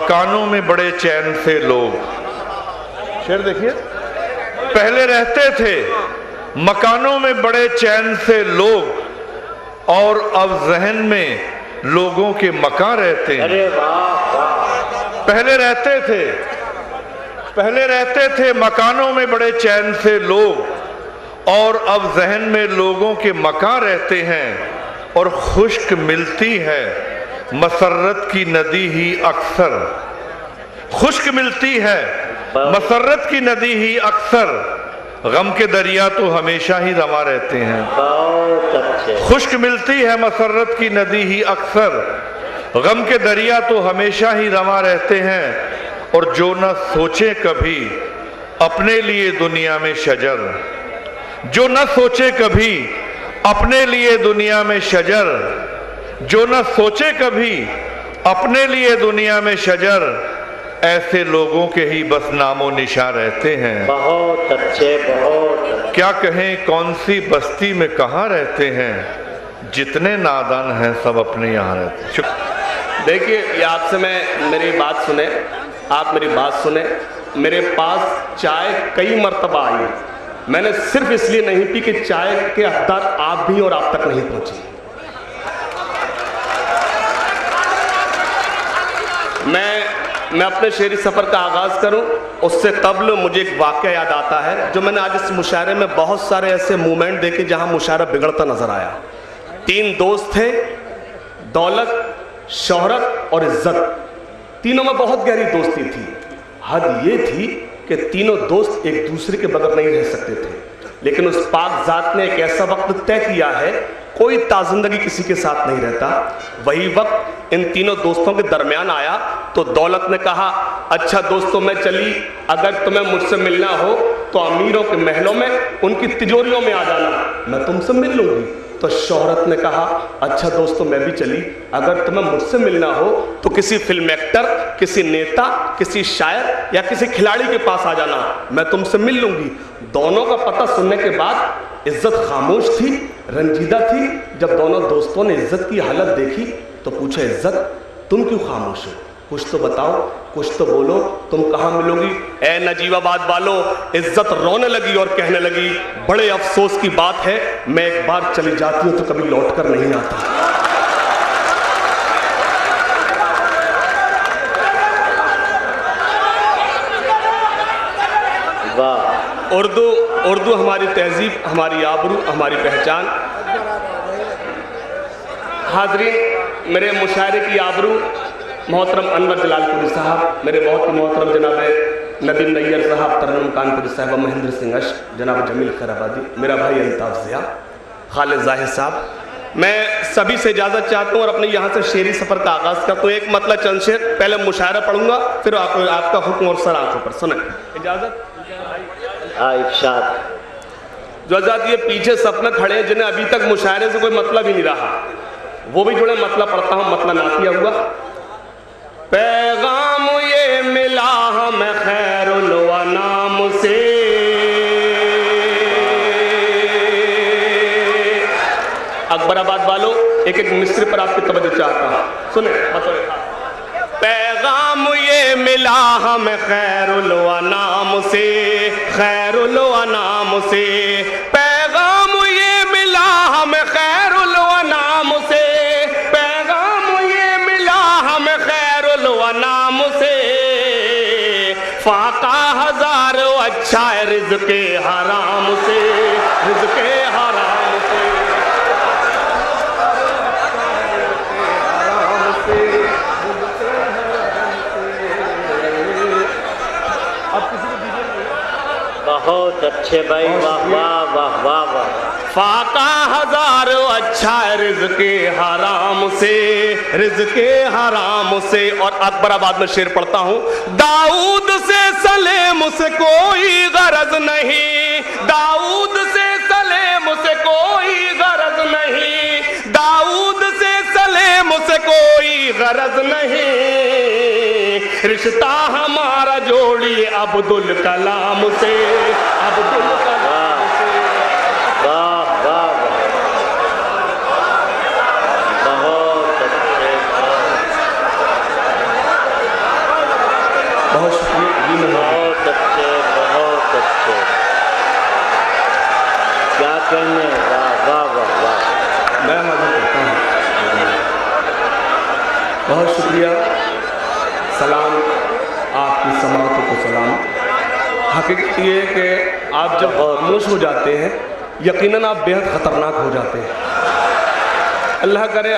मकानों में बड़े चैन से लोग, शेर देखिए, पहले रहते थे मकानों में बड़े चैन से लोग और अब जहन में लोगों के मकान रहते हैं। अरे वाह। पहले रहते थे मकानों में बड़े चैन से लोग और अब जहन में लोगों के मकान रहते हैं। और खुश्क मिलती है मसर्रत की नदी ही अक्सर, खुश्क मिलती है मसर्रत की नदी ही अक्सर, गम के दरिया तो हमेशा ही रवा रहते हैं। बहुत अच्छे। खुश्क मिलती है मसर्रत की नदी ही अक्सर, गम के दरिया तो हमेशा ही रवा रहते हैं। और जो न सोचे कभी अपने लिए दुनिया में शजर, जो न सोचे कभी अपने लिए दुनिया में शजर, जो न सोचे कभी अपने लिए दुनिया में शजर, ऐसे लोगों के ही बस नामो निशा रहते हैं। बहुत अच्छे, बहुत अच्छे। क्या कहें कौन सी बस्ती में कहाँ रहते हैं, जितने नादान हैं सब अपने यहाँ रहते हैं। देखिए, ये आपसे मैं मेरी बात सुने, आप मेरी बात सुने। मेरे पास चाय कई मर्तबा आई, मैंने सिर्फ इसलिए नहीं पी कि चाय के हकदार आप भी और आप तक नहीं पहुंची। मैं अपने शेरी सफ़र का आगाज़ करूं उससे कबल मुझे एक वाक़या याद आता है जो मैंने आज इस मुशायरे में बहुत सारे ऐसे मूवमेंट देखे जहां मुशायरा बिगड़ता नजर आया। 3 दोस्त थे, दौलत, शोहरत और इज्जत। तीनों में बहुत गहरी दोस्ती थी। हद ये थी कि तीनों दोस्त एक दूसरे के बगैर नहीं रह सकते थे, लेकिन उस पाक ज़ात ने एक ऐसा वक्त तय किया है कोई ताज़िंदगी किसी के साथ नहीं रहता। वही वक्त इन तीनों दोस्तों के दरमियान आया तो दौलत ने कहा, अच्छा दोस्तों मैं चली, अगर तुम्हें मुझसे मिलना हो तो अमीरों के महलों में उनकी तिजोरियों में आ जाना, मैं तुमसे मिल लूंगी। तो शोहरत ने कहा, अच्छा दोस्तों मैं भी चली, अगर तुम्हें मुझसे मिलना हो तो किसी फिल्म एक्टर, किसी नेता, किसी शायर या किसी खिलाड़ी के पास आ जाना, मैं तुमसे मिल लूंगी। दोनों का पता सुनने के बाद इज्जत खामोश थी, रंजीदा थी। जब दोनों दोस्तों ने इज्जत की हालत देखी तो पूछा, इज्जत तुम क्यों खामोश हो, कुछ तो बताओ, कुछ तो बोलो, तुम कहाँ मिलोगी? ए नजीबाबाद वालों, इज्जत रोने लगी और कहने लगी, बड़े अफसोस की बात है, मैं एक बार चली जाती हूं तो कभी लौट कर नहीं आती। वाह। उर्दू हमारी तहजीब, हमारी आबरू, हमारी पहचान। हाजरीन, मेरे मुशायरे की आबरू मोहतरम अनवर जलालपुरी साहब, मेरे बहुत ही मोहतरम जनाब नदीम नैयर साहब, तरन्नुम कानपुरी साहब, महेंद्र सिंह अश्क, जनाब जमील खैराबादी, मेरा भाई अल्ताफ ज़िया, खालिद ज़ाहिर साहब, मैं सभी से इजाज़त चाहता हूँ और अपने यहाँ से शेरी सफ़र का आगाज़ करता हूँ। एक मतलब चंद शेर, पहले मुशायरा पढ़ूंगा, फिर आपका हुक्म और सर आंखों पर। सुने, इजाज़त? जो आज़ाद ये पीछे सपने खड़े हैं जिन्हें अभी तक मुशायरे से कोई मतलब ही नहीं रहा, वो भी जुड़े, मतलब पढ़ता हूँ, मतलब नातिया हुआ। पैगाम ये मिला हमें खैरुल अनाम से, अकबराबाद वालों एक एक मिस्र पर आपकी तवज्जो चाहता हूँ, सुने। पैगाम ये मिला हमें खैरुल अनाम से, खैरुल अनाम से, पैगाम ये मिला हमें खैरुल अनाम से, पैगाम ये मिला हमें खैरुल अनाम से, फाका हजार अच्छा है रिज़्क़े हराम से, रिज़्क़े हराम से। बहुत अच्छे भाई, वाह वाह वाह वाह वाह। फाका हजार अच्छा है रिज़्क़े हराम से, रिज़्क़े हराम से। और अकबराबाद में शेर पढ़ता हूँ, दाऊद से सलेम से कोई गरज नहीं, दाऊद से सलेम से कोई गरज नहीं, दाऊद से सलेम से कोई गरज नहीं, रिश्ता हमारा जोड़िए अब्दुल कलाम से, अब्दुल कलाम से। वाह वाह वाह, बहुत अच्छे। बहुत शुक्रिया जी। बहुत अच्छे, बहुत अच्छे, क्या कहने, वाह वाह वाह वाह। मैं हाजिर करता हूँ। बहुत शुक्रिया। सलाम, आपकी समातों को सलाम। हकीकत ये है कि आप जब खामोश हो जाते हैं यकीनन आप बेहद ख़तरनाक हो जाते हैं। अल्लाह करे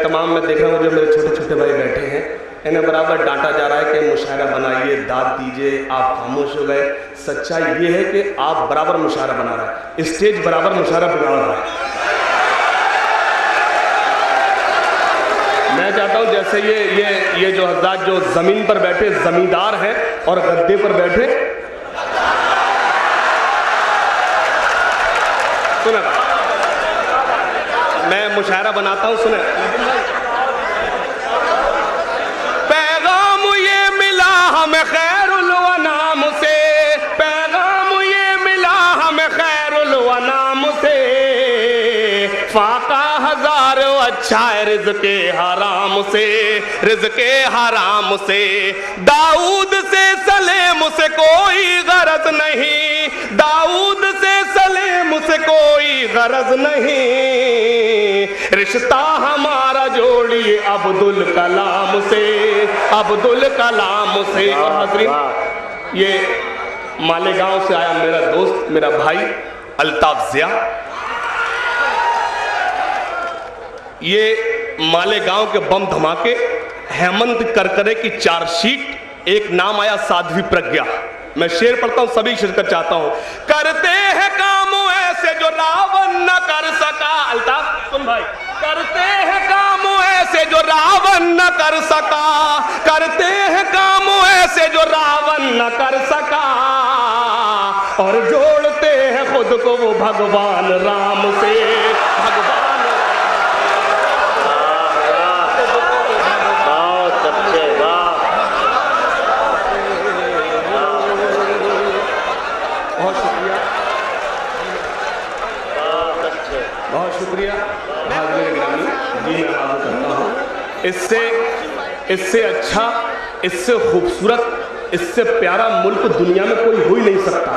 तमाम मैं देख रहा हूँ जो मेरे छोटे छोटे भाई बैठे हैं इन्हें बराबर डांटा जा रहा है कि मुशायरा बनाइए, दाद दीजिए, आप खामोश हो गए। सच्चाई ये है कि आप बराबर मुशायरा बना रहे हैं, स्टेज बराबर मुशायरा बिगाड़ रहा है। मैं चाहता हूँ जैसे ये जो हज़रात जो ज़मीन पर बैठे ज़मींदार हैं और गद्दे पर बैठे, सुने मैं मुशायरा बनाता हूँ, सुने। पैगाम ये मिला हमें खैरुल अनाम से, पैगाम ये मिला हमें खैरुल अनाम से, फाका हजार अच्छा है रिज़्क़े हराम से, रिज़्क़े हराम से। दाऊद से सलेम से कोई गरज नहीं, दाऊद से सलेम से कोई गरज नहीं, रिश्ता हमारा जोड़िए अब्दुल कलाम से, अब्दुल कलाम से। और हज़रीन ये मालेगांव से आया मेरा दोस्त, मेरा भाई अल्ताफ ज़िया, ये मालेगांव के बम धमाके, हेमंत करकरे की चार्जशीट, एक नाम आया साध्वी प्रज्ञा। मैं शेर पढ़ता हूं, सभी शिरकत चाहता हूं। करते हैं काम ऐसे जो रावण न कर सका, अल्ताफ सुन भाई, करते हैं काम ऐसे जो रावण न कर सका, करते हैं काम ऐसे जो रावण न कर सका, और जोड़ते हैं खुद को वो भगवान राम से, भगवान। बहुत शुक्रिया हाज़िर गिरामी जी। मैं हाज़िर करता हूँ, इससे अच्छा, इससे खूबसूरत, इससे प्यारा मुल्क दुनिया में कोई हो ही नहीं सकता।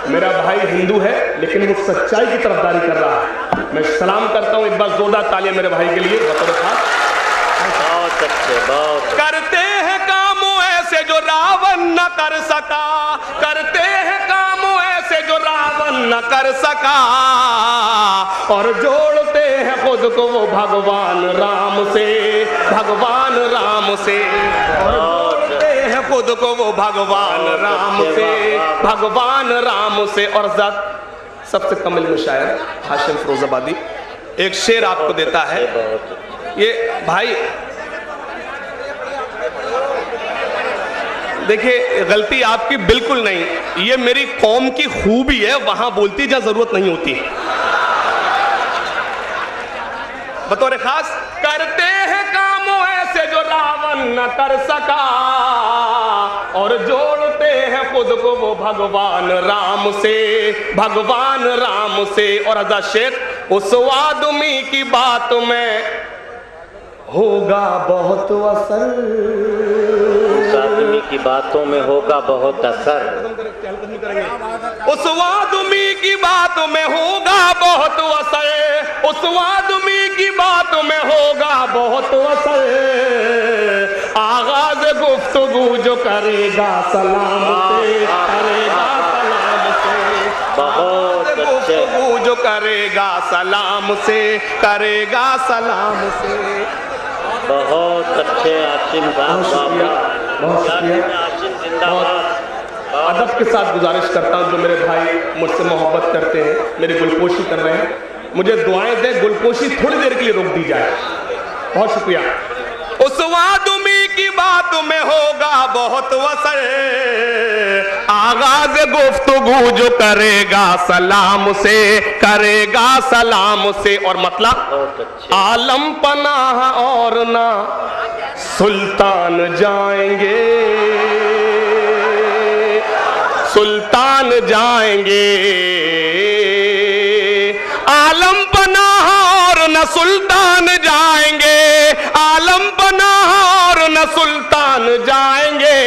मेरा भाई हिंदू है लेकिन वो सच्चाई की तरफदारी कर रहा है। मैं सलाम करता हूँ, एक बार जोरदार तालियां मेरे भाई के लिए बतौर खास। बहुत अच्छे, बहुत करते हैं काम ऐसे जो रावण न कर सका, करते हैं काम ऐसे जो रावण न कर सका, और जोड़ते हैं खुद को वो भगवान राम से, भगवान राम से, और जोड़ते हैं खुद को वो भगवान राम से, भगवान राम से। और सबसे कमल में शायर हाशिम फिरोजाबादी एक शेर आपको देता है। ये भाई देखिए, गलती आपकी बिल्कुल नहीं, ये मेरी कौम की खूबी है, वहां बोलती जहां जरूरत नहीं होती। बतौर खास, करते हैं काम ऐसे जो रावण न कर सका, और जोड़ते हैं खुद को वो भगवान राम से, भगवान राम से। और अज़ा शेर, उस आदमी की बात में होगा बहुत असर, उस आदमी की बातों में होगा बहुत असर, उस आदमी की बातों में होगा बहुत असर, उस आदमी की बातों में होगा बहुत असर, आगाज गुफ्तगू जो करेगा सलाम से, करेगा सलाम से, बहुत अच्छे, गुफ्तगू जो करेगा सलाम से, करेगा सलाम से। बहुत अच्छे हाशिम साहब, बहुत शुक्रिया। हाशिम जिंदाबाद। अदब के साथ गुजारिश करता हूँ, जो मेरे भाई मुझसे मोहब्बत करते हैं, मेरी गुलपोशी कर रहे हैं, मुझे दुआएं दें, गुलपोशी थोड़ी देर के लिए रोक दी जाए। बहुत शुक्रिया। उस आदमी की बात में होगा बहुत असर, आगाज गुफ्तगू जो करेगा सलाम से, करेगा सलाम से। और मतलब आलम पनाह और ना सुल्तान जाएंगे, सुल्तान जाएंगे, आलम पनाह और न सुल्तान जाएंगे, आलम पनाह और न सुल्तान जाएंगे,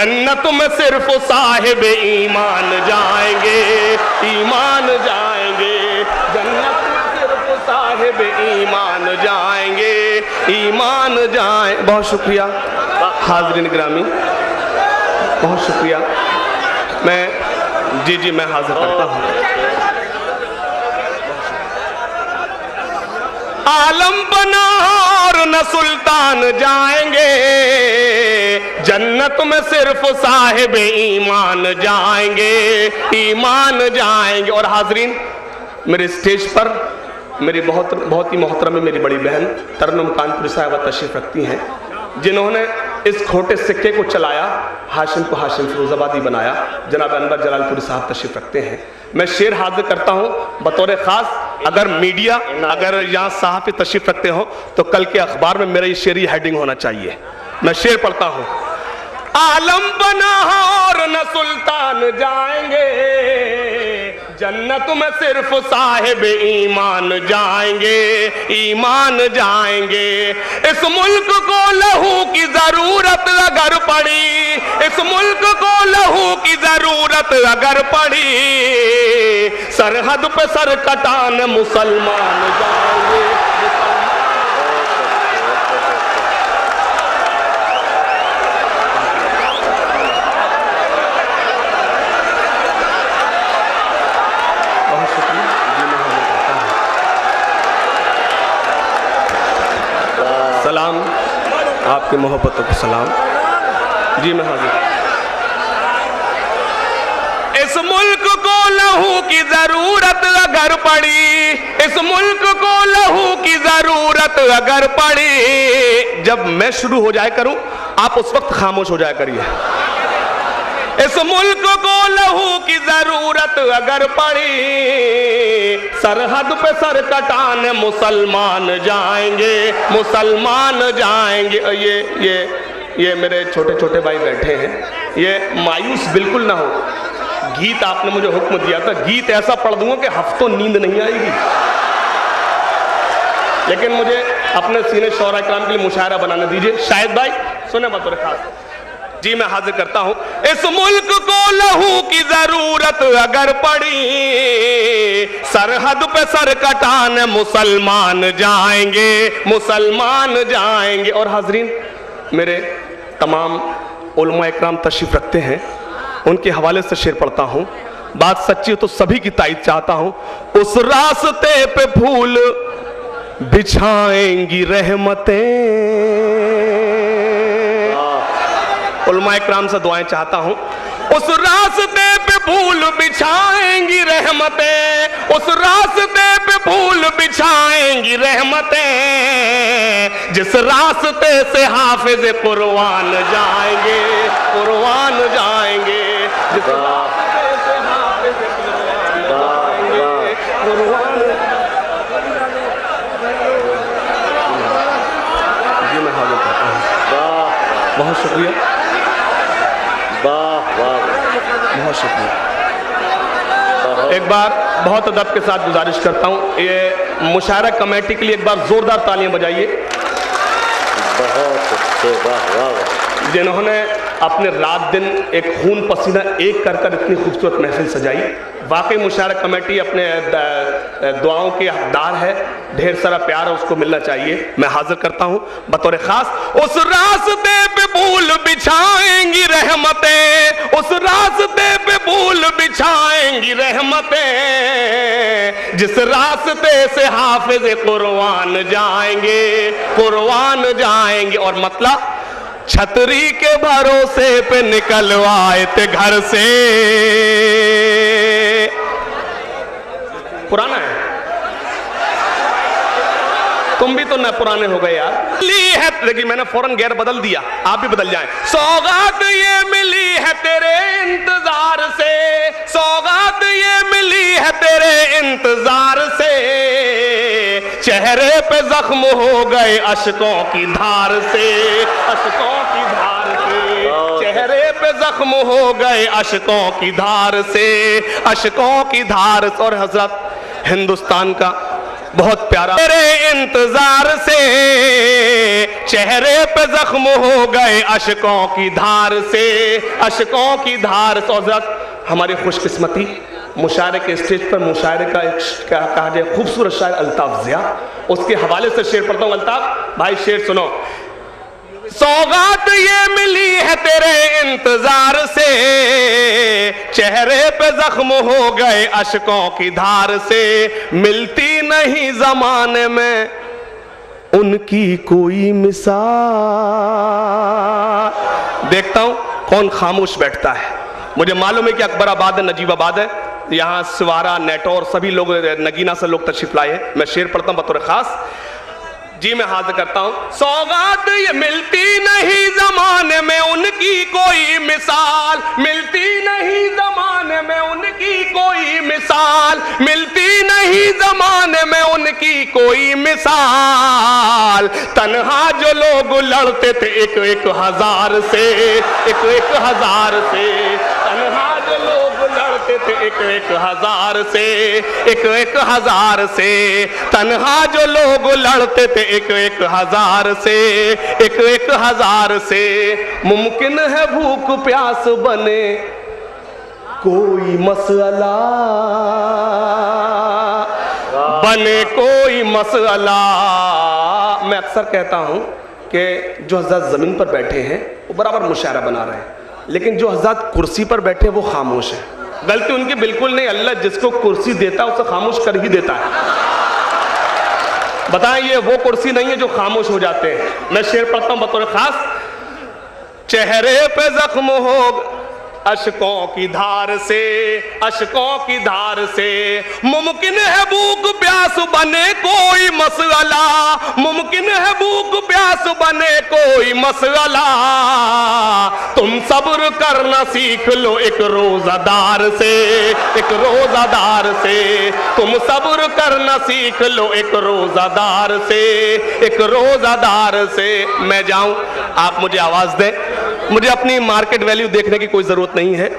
जन्नत में सिर्फ साहिब ईमान जाएंगे, ईमान जाएंगे। जन्नत में सिर्फ साहिब ईमान जाएंगे, ईमान जाए। बहुत शुक्रिया हाज़रीन ग्रामी, बहुत शुक्रिया। मैं जी मैं हाजिर करता हूँ। आलम बना और न सुल्तान जाएंगे, जन्नत में सिर्फ साहिब ईमान जाएंगे, ईमान जाएंगे। और हाजरीन, मेरे स्टेज पर मेरी बहुत ही मोहतरम मेरी बड़ी बहन तरन्नुम कानपुरी साहिबा तशरीफ रखती हैं, जिन्होंने इस खोटे सिक्के को चलाया, हाशिम को हाशिम फिरोजाबादी बनाया। जनाब अनवर जलालपुरी साहब तशरीफ रखते हैं। मैं शेर हाजिर करता हूं बतौर खास। अगर मीडिया, अगर यहाँ सहाफ़ी तशरीफ रखते हो तो कल के अखबार में मेरा ये शेरी हेडिंग होना चाहिए। मैं शेर पढ़ता हूं। आलम बना और न सुल्तान जाएंगे, जन्नत में सिर्फ साहिब ईमान जाएंगे, ईमान जाएंगे। इस मुल्क को लहू की जरूरत अगर पड़ी, इस मुल्क को लहू की जरूरत अगर पड़ी, सरहद पे सर कटान मुसलमान जाएंगे। सलाम, आपकी मोहब्बतों को सलाम। जी मैं हाजिर। इस मुल्क को लहू की जरूरत अगर पड़ी, इस मुल्क को लहू की जरूरत अगर पड़ी, जब मैं शुरू हो जाया करूं आप उस वक्त खामोश हो जाया करिए। इस मुल्क को लहू की जरूरत अगर पड़ी, सरहद पे सर कटान मुसलमान जाएंगे, मुसलमान जाएंगे। ये मेरे छोटे छोटे भाई बैठे हैं, ये मायूस बिल्कुल ना हो। गीत आपने मुझे हुक्म दिया था, गीत ऐसा पढ़ दूंगा कि हफ्तों नींद नहीं आएगी, लेकिन मुझे अपने सीने शौरा कराम के लिए मुशायरा बनाने दीजिए। शायद भाई सुने बतौर खास। जी मैं हाजिर करता हूं। इस मुल्क को लहू की जरूरत अगर पड़ी, सरहद पे सर कटान मुसलमान जाएंगे, मुसलमान जाएंगे। और हाजरीन, मेरे तमाम उलमा इकराम तशरीफ रखते हैं, उनके हवाले से शेर पढ़ता हूं। बात सच्ची हो तो सभी की ताईद चाहता हूं। उस रास्ते पे फूल बिछाएंगी रहमतें, उलमा इकराम से दुआएं चाहता हूं। उस रास्ते पे फूल बिछाएंगी रहमतें, उस रास्ते पे फूल बिछाएंगी रहमतें, जिस रास्ते से हाफिज कुरआन जाएंगे, कुरआन जाएंगे, जिस रास्ते से हाफिज कुरआन जाएंगे, कुरआन। जी मैं हाजिर करता हूं। बहुत शुक्रिया, बहुत शुक्रिया। एक बार बहुत अदब के साथ गुजारिश करता हूँ, ये मुशायरा कमेटी के लिए एक बार जोरदार तालियां बजाइए। बहुत अच्छे, वाह वाह। जिन्होंने अपने रात दिन एक खून पसीना एक कर कर इतनी खूबसूरत महफिल सजाई। वाकई मुशायरा कमेटी अपने दुआओं के हकदार है, ढेर सारा प्यार है, उसको मिलना चाहिए। मैं हाजिर करता हूं बतौर खास। उस रास्ते पे फूल बिछाएंगी रहमतें, उस रास्ते पे फूल बिछाएंगी रहमतें, जिस रास्ते से हाफिज कुरआन जाएंगे, कुरआन जाएंगे। और मतलब छतरी के भरोसे पे निकलवाए थे घर से। पुराना है, तुम भी तो न पुराने हो गए यार। ली है, लेकिन मैंने फौरन गैर बदल दिया, आप भी बदल जाएं। सौगात ये मिली है तेरे इंतजार से, सौगात ये मिली है तेरे इंतजार से, चेहरे पे जख्म हो गए अश्कों की धार से, अश्कों की धार से, चेहरे पे जख्म हो गए अश्कों की धार से, अश्कों की धार से। और हजरत, हिंदुस्तान का बहुत प्यारा। तेरे इंतजार से चेहरे पे जख्म हो गए अशकों की धार से, अशकों की धार से। और हमारी खुशकिस्मती मुशायरे के स्टेज पर मुशायरे का एक क्या कहा जाए खूबसूरत शायर अल्ताफ जिया, उसके हवाले से शेर पढ़ता हूं। अल्ताफ भाई शेर सुनो। सौगात ये मिली है तेरे इंतजार से, चेहरे पे जख्म हो गए अशकों की धार से, मिलती नहीं जमाने में उनकी कोई मिसाल। देखता हूं कौन खामोश बैठता है। मुझे मालूम है कि अकबराबाद है, नजीबाबाद है, यहाँ सिवारा नेटोर सभी लोग नगीना से लोग तशरीफ लाए हैं। मैं शेर पढ़ता हूं बतौर खास। जी मैं हाजिर करता हूं। सौगात ये मिलती नहीं जमाने में उनकी कोई मिसाल, मिलती नहीं जमाने में उनकी कोई मिसाल, मिलती नहीं जमाने में उनकी कोई मिसाल। तन्हा जो लोग लड़ते थे एक एक हजार से, एक एक हजार से, तन्हा जो लोग लड़ते थे एक एक हजार से, एक एक हजार से, तन्हा जो लोग लड़ते थे एक एक हजार से, एक एक हजार से। मुमकिन है भूख प्यास बने कोई मसला, बने कोई मसला। मैं अक्सर कहता हूं कि जो हज़रत जमीन पर बैठे हैं वो बराबर मुशायरा बना रहे हैं, लेकिन जो हज़रत कुर्सी पर बैठे वो खामोश है। गलती उनकी बिल्कुल नहीं, अल्लाह जिसको कुर्सी देता है उसे खामोश कर ही देता है। बताएं ये वो कुर्सी नहीं है जो खामोश हो जाते हैं। मैं शेर पढ़ता हूं बतौर खास। चेहरे पे जख्म हो अशकों की धार से, अशकों की धार से, मुमकिन है भूख प्यास बने कोई मसला, मुमकिन है भूख प्यास बने कोई मसला। तुम सब्र करना सीख लो एक रोजादार से, एक रोजादार से, तुम सब्र करना सीख लो एक रोजादार से, एक रोजादार से। मैं जाऊं आप मुझे आवाज दें, मुझे अपनी मार्केट वैल्यू देखने की कोई जरूरत नहीं है।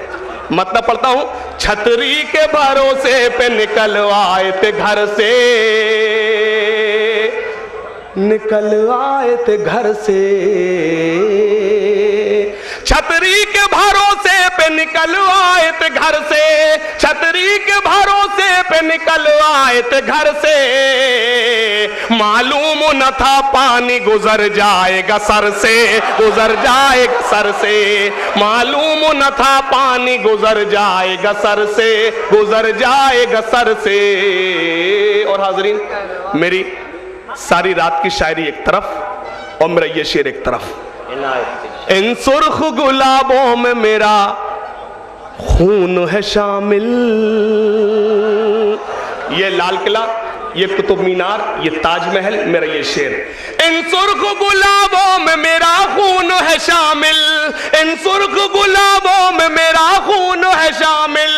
मतलब पढ़ता हूं। छतरी के भरोसे पे निकल आए थे घर से, निकल आए थे घर से, छतरी के भरोसे पे निकल आए थे घर से, छतरी के भरोसे पे निकल आए थे घर से। मालूम न था पानी गुजर जाएगा सर से, गुजर जाएगा सर से, मालूम न था पानी गुजर जाएगा सर से, गुजर जाएगा सर से। और हाजरीन मेरी सारी रात की शायरी एक तरफ और मेरा ये शेर एक तरफ। इन सुर्ख गुलाबों में मेरा खून है शामिल, ये लाल किला, ये कुतुब मीनार, ये ताजमहल, मेरा ये शेर। इन सुर्ख गुलाबों में मेरा खून है शामिल, इन सुर्ख गुलाबों में मेरा खून है शामिल,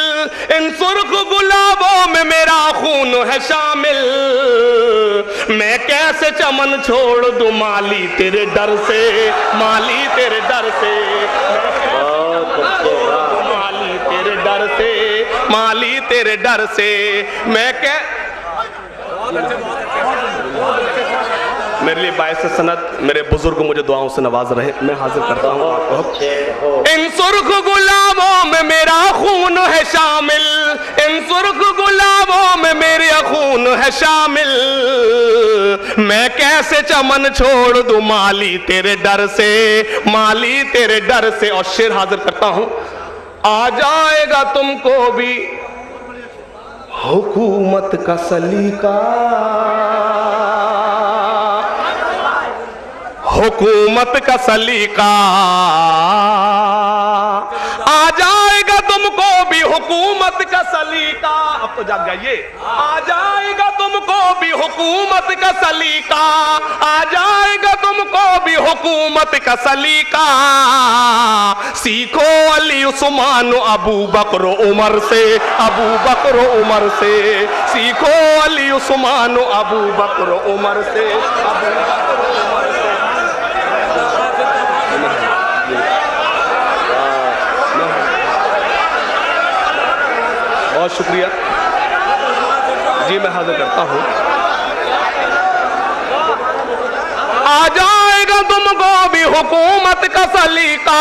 इन सुर्ख गुलाबों में मेरा खून है शामिल। मैं कैसे चमन छोड़ दूं माली तेरे डर से, माली तेरे डर से, माली तेरे डर से, माली तेरे डर से। मैं मेरे लिए बायस सनत मेरे बुजुर्ग मुझे दुआओं से नवाज रहे। मैं हाजिर करता हूँ आपको। इन सुर्ख गुलाबों में मेरा खून है शामिल, इन सुर्ख गुलाबों में मेरा खून है शामिल। मैं कैसे चमन छोड़ दूं माली तेरे डर से, माली तेरे डर से। और शेर हाजिर करता हूं। आ जाएगा तुमको भी हुकूमत का सलीका, हुकूमत का सलीका। आ जाएगा तुमको भी हुकूमत का सलीका। अब तो जाग जाइए। आ जाएगा तुमको भी हुकूमत का सलीका, आ जाएगा तुमको भी हुकूमत का सलीका। सीखो अली उस्मान अबू बकर उमर से, अबू बकर उमर से। सीखो अली उस्मान अबू बकर उमर से, अबू बकर उमर से। बहुत शुक्रिया जी। मैं हाजिर करता हूँ आ जाएगा तुमको भी हुकूमत का सलीका,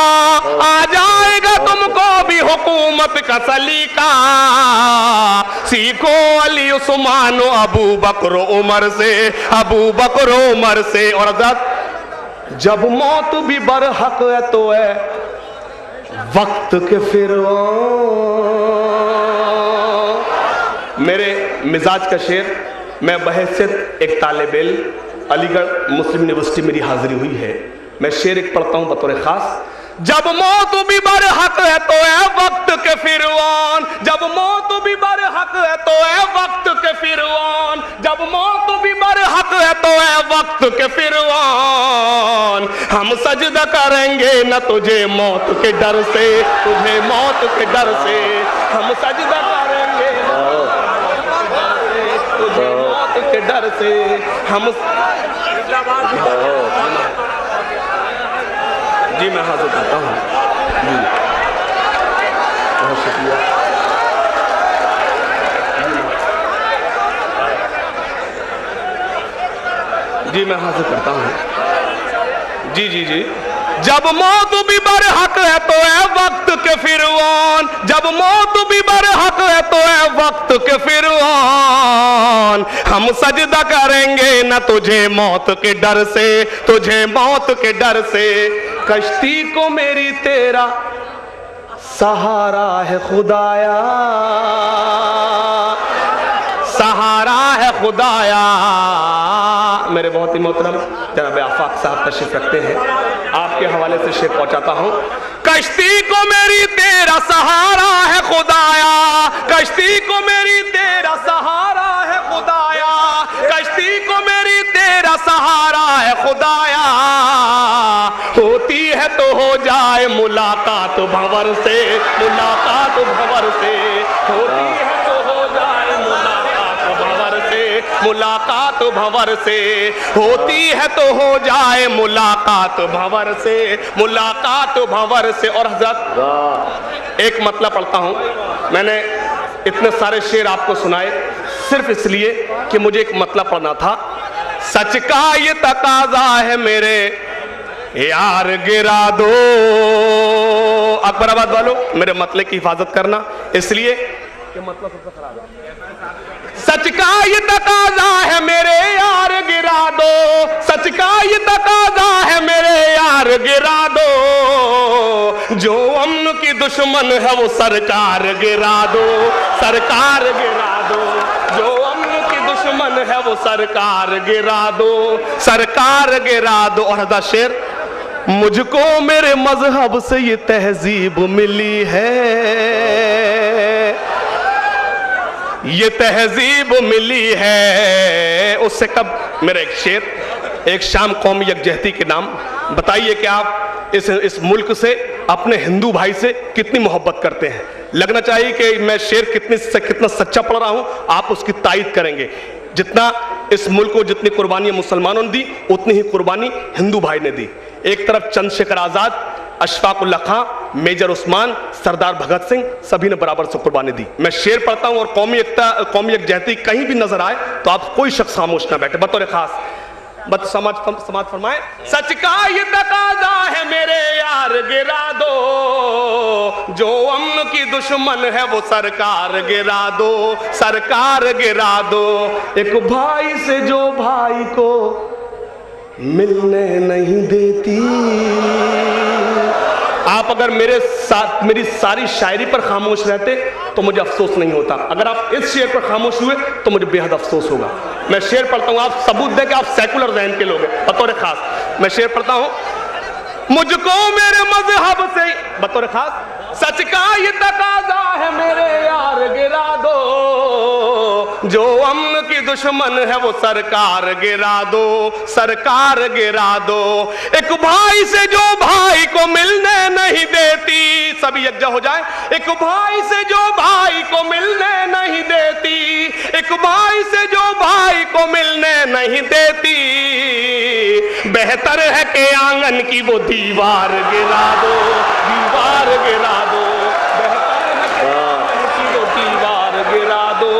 आ जाएगा तुमको भी हुकूमत का सलीका। सीखो अली उस्मान अबू बकर उमर से, अबू बकर उमर से। और हज़रत जब मौत भी बरहक है तो है वक्त के फिरौन। मेरे मिजाज का शेर, मैं बहैसियत एक तालिब इल्म, अलीगढ़ मुस्लिम यूनिवर्सिटी मेरी हाजिरी हुई है, मैं शेर एक पढ़ता हूं बतौर खास। जब मौत भी बरहक है तो है वक्त के फिरौन, जब मौत भी बरहक है तो है वक्त के फिरौन, जब मौत भी बरहक है तो है वक्त के फिरौन। हम सजदा करेंगे न तुझे मौत के डर से, तुझे मौत के डर से। हम सजदा करेंगे तुझे मौत के डर से। हम जी मैं हाजिर करता हूँ जी, बहुत शुक्रिया। जी मैं हाजिर करता हूँ जी जी जी। जब मौत भी बरहक है तो है वक्त के फिरौन, जब मौत भी बरहक है तो है वक्त के फिरौन। हम सजदा करेंगे न तुझे मौत के डर से, तुझे मौत के डर से। कश्ती को मेरी तेरा सहारा है खुदाया, सहारा है खुदाया। मेरे बहुत ही मोहतरम जनाब आफाक साहब तशरीफ रखते हैं, आपके हवाले से शेर पहुंचाता हूं। कश्ती को मेरी तेरा सहारा है खुदाया, कश्ती को मेरी तेरा सहारा है खुदाया, कश्ती को मेरी तेरा सहारा है खुदाया। होती है तो हो जाए मुलाकात भंवर से, मुलाकात भंवर से। होती है तो हो जाए मुलाकात भंवर से, मुलाकात भंवर से। होती है तो हो जाए मुलाकात भंवर से, मुलाकात भंवर से। और हज़रत एक मतलब पढ़ता हूं, मैंने इतने सारे शेर आपको सुनाए सिर्फ इसलिए कि मुझे एक मतलब पढ़ना था। सच का ये तकाजा है मेरे यार गिरा दो। अकबराबाद वालों, मेरे मतलब की हिफाजत करना, इसलिए कि मतलब सबसे खराब है। सच का ये तकाजा है मेरे यार गिरा दो, सच का ये तकाजा है मेरे यार गिरा दो। जो अमन की दुश्मन है वो सरकार गिरा दो, सरकार गिरा दो। जो अमन की दुश्मन है वो सरकार गिरा दो, सरकार गिरा दो। और हज़रत शेर, मुझको मेरे मजहब से ये तहजीब मिली है, ये तहजीब मिली है। उससे कब मेरा एक शेर, एक शाम कौमी यकजहती के नाम। बताइए कि आप इस मुल्क से, अपने हिंदू भाई से कितनी मोहब्बत करते हैं। लगना चाहिए कि मैं शेर कितना सच्चा पढ़ रहा हूं, आप उसकी तायीद करेंगे। जितना इस मुल्क को जितनी कुर्बानियां मुसलमानों ने दी, उतनी ही कुर्बानी हिंदू भाई ने दी। एक तरफ चंद्रशेखर आजाद, अशफाकुल्ला खां, मेजर उस्मान, सरदार भगत सिंह, सभी ने बराबर से कुर्बानी दी। मैं शेर पढ़ता हूं और कौमी एकता, कौमी यकजहती कहीं भी नजर आए तो आप कोई शख्स खामोश ना बैठे। बतौर खास समाज फरमाए, सच का ये तकाजा है मेरे यार गिरा दो। जो अमन की दुश्मन है वो सरकार गिरा दो, सरकार गिरा दो। एक भाई से जो भाई को मिलने नहीं देती। आप अगर मेरे साथ मेरी सारी शायरी पर खामोश रहते तो मुझे अफसोस नहीं होता। अगर आप इस शेर पर खामोश हुए तो मुझे बेहद अफसोस होगा। मैं शेर पढ़ता हूं, आप सबूत दें कि आप सेकुलर ज़हन के लोग हैं। बतौर खास मैं शेर पढ़ता हूं, मुझको मेरे मजहब से, बतौर खास, सच का ये तकाजा है मेरे यार गिरा दो। जो अमन की दुश्मन है वो सरकार गिरा दो, सरकार गिरा दो। एक भाई से जो भाई को मिलने नहीं देती, सभी यकजा हो जाए। एक भाई से जो भाई को मिलने नहीं देती, एक भाई से जो भाई को मिलने नहीं देती। बेहतर है कि आंगन की वो दीवार गिरा दो, दीवार गिरा दो। बेहतर है कि आंगन की वो दीवार गिरा दो,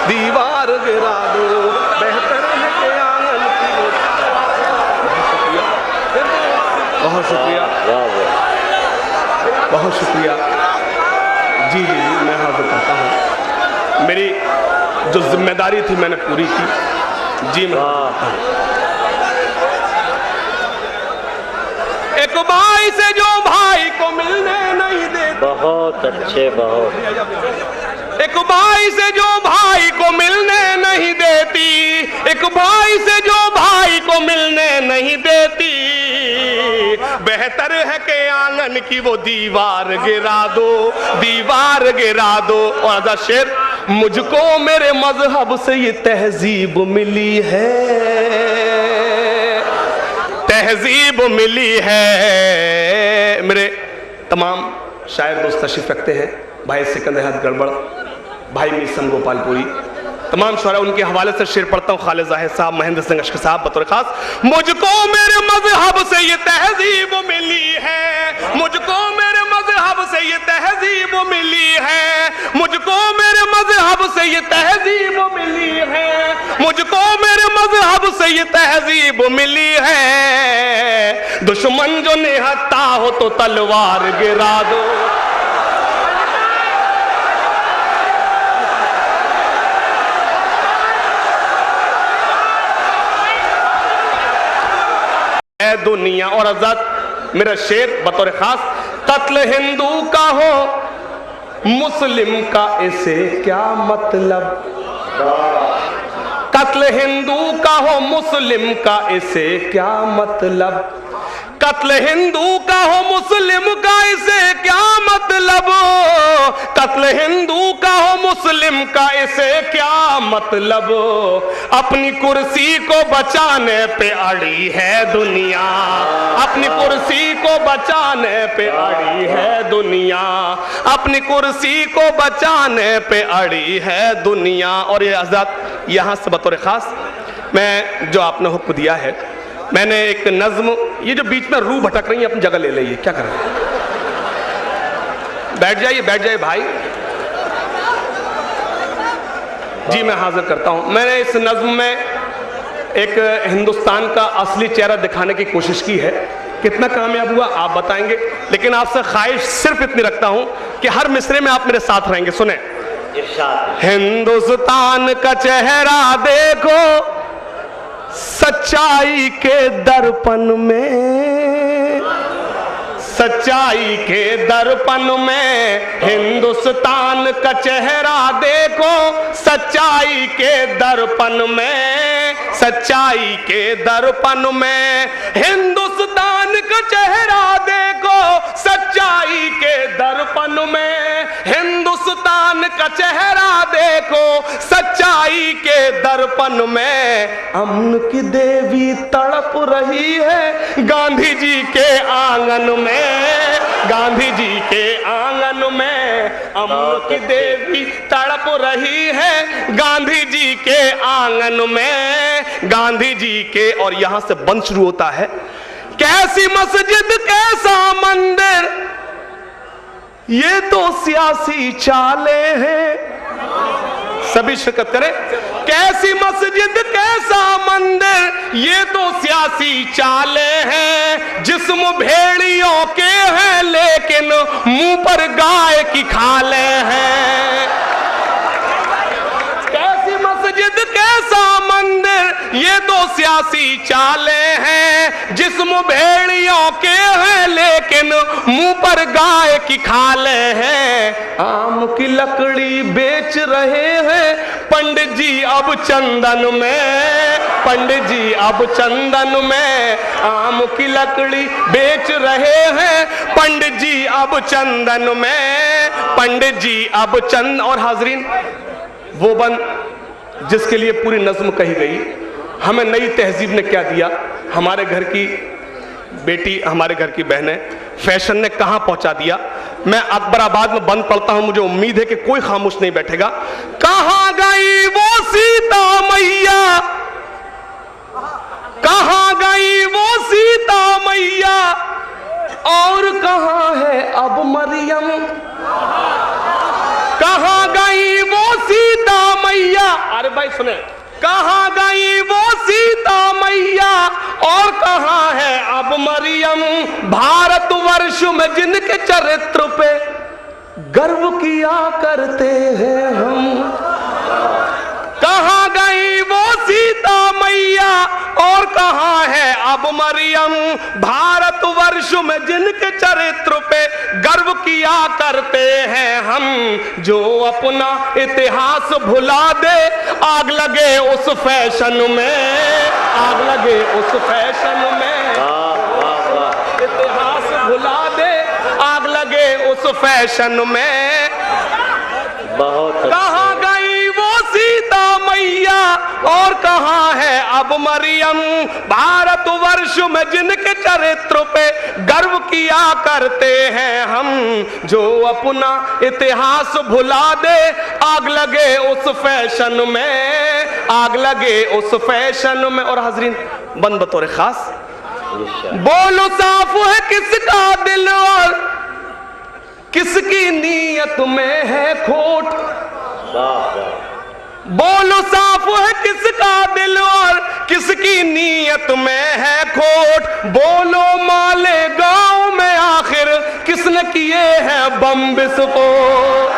दीवार गिरा दो। बेहतर है कि आंगन की वो बहुत शुक्रिया। जी जी जी, मैं हाजिर करता हूँ। मेरी जो जिम्मेदारी थी मैंने पूरी की। जी मैं एक भाई से जो भाई को मिलने नहीं देते, बहुत अच्छे, बहुत। एक भाई से जो भाई को मिलने नहीं देती, एक भाई से जो भाई को मिलने नहीं देती, बेहतर है कि आंगन की वो दीवार गिरा दो, दीवार गिरा दो। और आजा शेर, मुझको मेरे मजहब से ये तहजीब मिली है, तहजीब मिली है। मेरे तमाम शायर दोस्त तशरीफ रखते हैं, भाई सिकंदर अहमद गड़बड़, भाई मीसम गोपालपुरी, तमाम शुरा, उनके हवाले से शेर पढ़ता हूँ। खालिद जाहिद साहब, महेंद्र सिंह अशक साहब बतौर खास। मुझको मेरे मजहब से ये तहजीब मिली है, मुझको मेरे मजहब से ये तहजीब मिली है, मुझको मेरे मजहब से ये तहजीब मिली है, मुझको मेरे मजहब से ये तहजीब मिली है। दुश्मन जो निहत्ता हो तो तलवार गिरा दो। दुनिया और आजाद, मेरा शेर बतौर खास, कत्ल हिंदू का हो मुस्लिम का इसे क्या मतलब, कत्ल हिंदू का हो मुस्लिम का इसे क्या मतलब, कत्ल हिंदू का हो मुस्लिम का इसे क्या मतलब, कत्ल हिंदू का हो मुस्लिम का इसे क्या मतलब। अपनी कुर्सी को बचाने पे अड़ी है दुनिया, अपनी कुर्सी को बचाने पे अड़ी है दुनिया, अपनी कुर्सी को बचाने पे अड़ी है दुनिया। और ये आजाद, यहाँ से बतौर खास मैं जो आपने हुक्म दिया है, मैंने एक नज्म, ये जो बीच में रूह भटक रही है अपनी जगह ले ली है, क्या कर रहे हैं? बैठ जाइए, बैठ जाइए भाई। जी मैं हाजिर करता हूं। मैंने इस नज्म में एक हिंदुस्तान का असली चेहरा दिखाने की कोशिश की है। कितना कामयाब हुआ आप बताएंगे, लेकिन आपसे ख्वाहिश सिर्फ इतनी रखता हूं कि हर मिसरे में आप मेरे साथ रहेंगे। सुने, हिंदुस्तान का चेहरा देखो सच्चाई के दर्पण में, सच्चाई के दर्पण में, हिंदुस्तान का चेहरा देखो सच्चाई के दर्पण में, सच्चाई के दर्पण में, हिंदुस्तान का चेहरा देखो सच्चाई के दर्पण में, हिंदुस्तान का चेहरा देखो सच्चाई के दर्पण में। अमन की देवी तड़प रही है गांधी जी के आंगन में, गांधी जी के आंगन में, अमन की देवी तड़प रही है गांधी जी के आंगन में, गांधी जी के। और यहां से बंद शुरू होता है, कैसी मस्जिद कैसा मंदिर ये तो सियासी चाले हैं। सभी शिरकत करें। कैसी मस्जिद कैसा मंदिर ये तो सियासी चाले हैं, जिस्म भेड़ियों के हैं लेकिन मुंह पर गाय की खाले हैं। कैसी मस्जिद कैसा मंदिर ये तो सियासी चाले हैं, जिस्म भेड़ियों के हैं लेकिन मुंह पर गाय की खाले हैं। आम की लकड़ी बेच रहे हैं पंडित जी अब चंदन में, पंडित जी अब चंदन में, आम की लकड़ी बेच रहे हैं पंडित जी अब चंदन में, पंडित जी अब चंद। और हाजरीन, वो बंद जिसके लिए पूरी नज्म कही गई, हमें नई तहजीब ने क्या दिया, हमारे घर की बेटी, हमारे घर की बहनें, फैशन ने कहां पहुंचा दिया। मैं अकबराबाद में बंद पढ़ता हूं, मुझे उम्मीद है कि कोई खामोश नहीं बैठेगा। कहां गई वो सीता मैया, कहां गई वो सीता मैया, और कहां है अब मरियम, कहां गई वो सीता मैया। अरे भाई सुने, कहां गई वो सीता मैया और कहां है अब मरियम। भारतवर्ष में में जिनके चरित्र पे गर्व किया करते हैं हम। कहाँ गई वो सीता मैया और कहाँ है अब मरियम, भारतवर्ष में जिनके चरित्र पे गर्व किया करते हैं हम, जो अपना इतिहास भुला दे आग लगे उस फैशन में, आग लगे उस फैशन में, इतिहास भुला दे आग लगे उस फैशन में। बहुत कहाँ गई वो सीता मैया और कहाँ है अब मरियम, भारतवर्ष में जिनके चरित्र पे गर्व किया करते हैं हम, जो अपना इतिहास भुला दे आग लगे उस फैशन में, आग लगे उस फैशन में। और हाजरीन बंद बतौर खास, बोलो साफ है किसका दिल और किसकी नीयत में है खोट, बोलो साफ है किसका दिल और किसकी नीयत में है खोट, बोलो माले गांव में आखिर किसने किए हैं बम विस्फोट,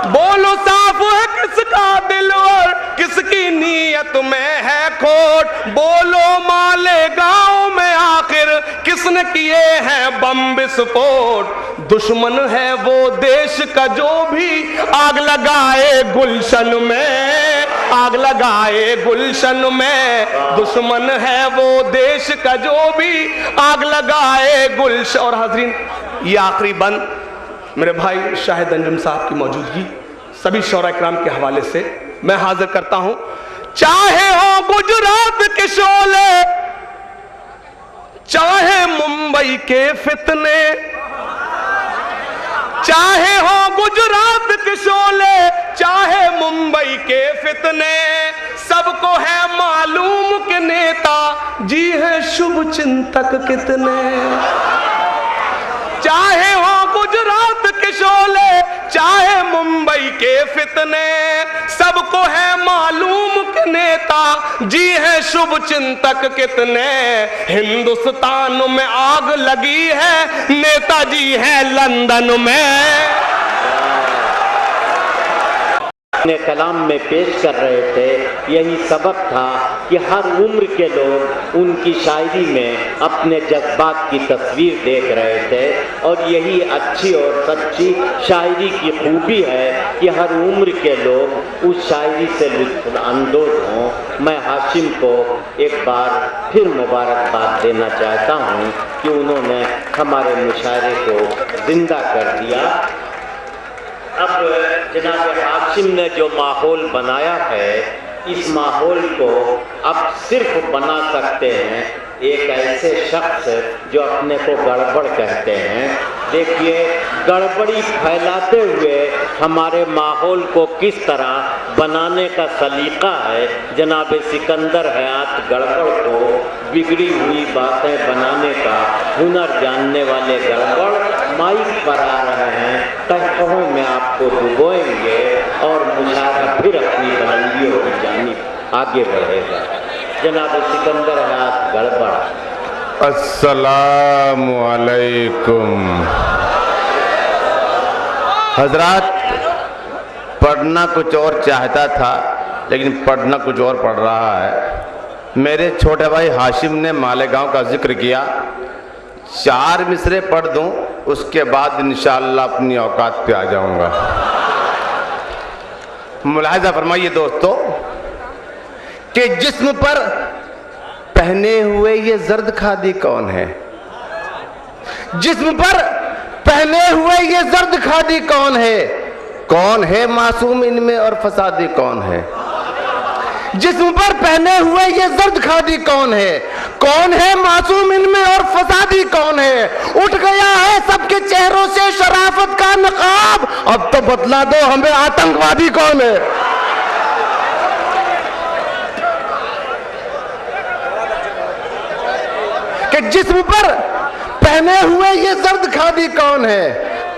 बोलो साफ है किसका दिल और किसकी नीयत में है खोट, बोलो माले गांव में आखिर किसने किए हैं बम विस्फोट। दुश्मन है वो देश का जो भी आग लगाए गुलशन में, आग लगाए गुलशन में, दुश्मन है वो देश का जो भी आग लगाए गुलशन। और हाजरीन ये आखिरी बंद मेरे भाई शाहिद अंजुम साहब की मौजूदगी सभी शौरा इकराम के हवाले से मैं हाजिर करता हूं। चाहे हो गुजरात के शोले, चाहे मुंबई के फितने, चाहे हो गुजरात के शोले, चाहे मुंबई के फितने, सबको है मालूम कि नेता जी है शुभ चिंतक कितने। चाहे हो गुजरात के शोले, चाहे मुंबई के फितने, सबको है मालूम कि नेता जी है शुभ चिंतक कितने। हिंदुस्तान में आग लगी है, नेताजी है लंदन में। अपने कलाम में पेश कर रहे थे, यही सबक था कि हर उम्र के लोग उनकी शायरी में अपने जज्बात की तस्वीर देख रहे थे, और यही अच्छी और सच्ची शायरी की खूबी है कि हर उम्र के लोग उस शायरी से लुत्फ़ अंदोज़ हों। मैं हाशिम को एक बार फिर मुबारकबाद देना चाहता हूँ कि उन्होंने हमारे मुशायरे को जिंदा कर दिया। अब जनाब हाशिम ने जो माहौल बनाया है, इस माहौल को अब सिर्फ बना सकते हैं एक ऐसे शख्स जो अपने को गड़बड़ कहते हैं। देखिए, गड़बड़ी फैलाते हुए हमारे माहौल को किस तरह बनाने का सलीका है। जनाब सिकंदर हयात गड़बड़ को बिगड़ी हुई बातें बनाने का हुनर जानने वाले गड़बड़ माइक पर आ रहे हैं। तहफ़ों में आपको डुबोएंगे और मुशायरा फिर अपनी बुलंदियों की जानिब आगे बढ़ेगा। जनाब सिकंदर हयात गड़बड़। अस्सलामु अलैकुम। हजरात, पढ़ना कुछ और चाहता था लेकिन पढ़ना कुछ और पढ़ रहा है। मेरे छोटे भाई हाशिम ने मालेगांव का जिक्र किया, 4 मिसरे पढ़ दूं, उसके बाद इंशाअल्लाह अपनी औकात पे आ जाऊंगा। मुलाहिजा फरमाइए दोस्तों कि जिस्म पर पहने हुए ये जर्द खादी कौन है? जिस्म पर पहने हुए ये जर्द खादी कौन है? कौन है मासूम इनमें और फसादी कौन है? जिस्म पर पहने हुए ये जर्द खादी कौन है? कौन है मासूम इनमें और फसादी कौन है? उठ गया है सबके चेहरों से शराफत का नकाब, अब तो बतला दो हमें आतंकवादी कौन है? कि जिस्म पर पहने हुए ये जर्द खादी कौन है?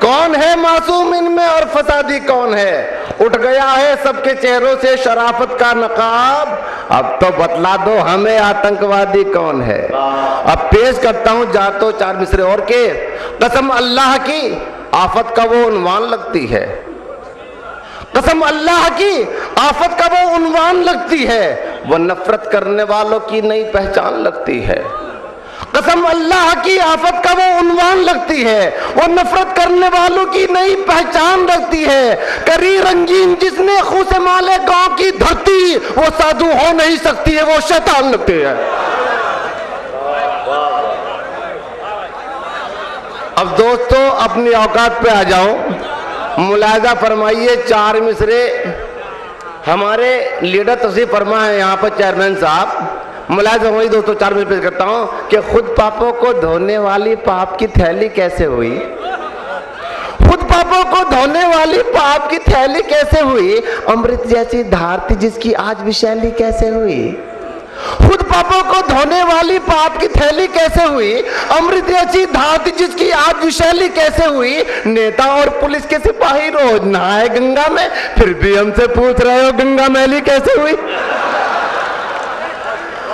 कौन है मासूम इनमें और फसादी कौन है? उठ गया है सबके चेहरों से शराफत का नकाब, अब तो बतला दो हमें आतंकवादी कौन है। अब पेश करता हूं जातो चार मिसरे और के। कसम अल्लाह की आफत का वो उन्वान लगती है, कसम अल्लाह की आफत का वो उन्वान लगती है, वो नफरत करने वालों की नई पहचान लगती है। कसम अल्लाह की आफत का वो उन्वान लगती है, वो नफरत करने वालों की नई पहचान लगती है। करी रंगीन जिसने खून से माले गांव की धरती, वो साधु हो नहीं सकती है, वो शैतान लगती है। अब दोस्तों अपनी औकात पे आ जाओ, मुलाजा फरमाइए चार मिसरे। हमारे लीडर तस्वीर फरमा है यहाँ पर चेयरमैन साहब। मुलाजा वही दोस्तों चार मिसरे पेश करता हूँ कि खुद पापों को धोने वाली पाप की थैली कैसे हुई, खुद पापों को धोने वाली पाप की थैली कैसे हुई, अमृत जैसी धार थी जिसकी आज विषैली कैसे हुई। खुद पापों को धोने वाली पाप की थैली कैसे हुई, अमृत जैसी धार थी जिसकी आज विषैली कैसे हुई। नेता और पुलिस के सिपाही रोज नहाए गंगा में, फिर भी हमसे पूछ रहे हो गंगा मैली कैसे हुई।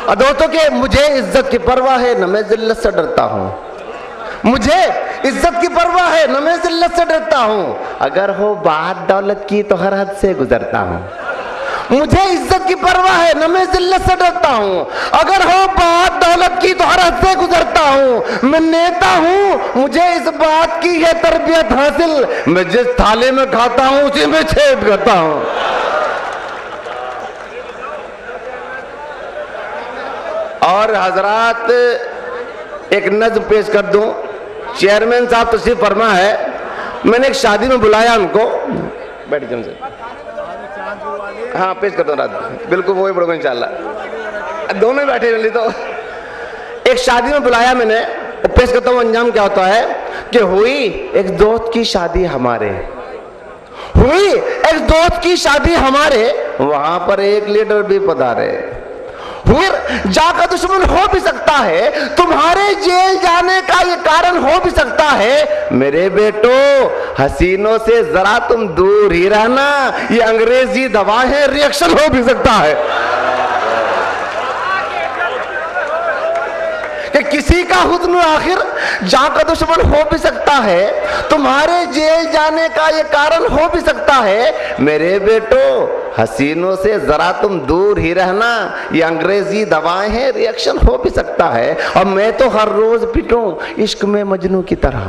और दोस्तों के मुझे इज्जत की परवाह है न मैं जिल्लत से डरता हूँ, मुझे इज्जत की परवाह है न मैं जिल्लत से डरता हूँ। अगर हो बात दौलत की तो हर हद से गुजरता हूँ, मुझे इज्जत की परवाह है न मैं जिल्लत से डरता हूँ। अगर हो बात दौलत की तो हर हद से गुजरता हूँ। मैं नेता हूँ, मुझे इस बात की है तरबियत हासिल, मैं जिस थाली में खाता हूँ उसी में छेद करता हूँ। और हजरात एक नज़्म पेश कर दूं। चेयरमैन साहब तशरीफ फरमा है, मैंने एक शादी में बुलाया उनको, बैठ जाओ से। हाँ पेश कर दो रात, बिल्कुल वही पढ़ोगे इंशाल्लाह, दोनों ही बैठे जल्दी। तो एक शादी में बुलाया मैंने, पेश करता हूँ अंजाम क्या होता है कि हुई एक दोस्त की शादी हमारे, हुई एक दोस्त की शादी हमारे, वहां पर एक लीडर भी पधारे। फिर जाका दुश्मन हो भी सकता है, तुम्हारे जेल जाने का ये कारण हो भी सकता है। मेरे बेटो हसीनों से जरा तुम दूर ही रहना, ये अंग्रेजी दवा है, रिएक्शन हो भी सकता है। कि किसी का हुस्न आखिर जाका दुश्मन हो भी सकता है, तुम्हारे जेल जाने का ये कारण हो भी सकता है। मेरे बेटो हसीनों से जरा तुम दूर ही रहना, ये अंग्रेजी दवाएं हैं, रिएक्शन हो भी सकता है। और मैं तो हर रोज पिटूं इश्क में मजनू की तरह,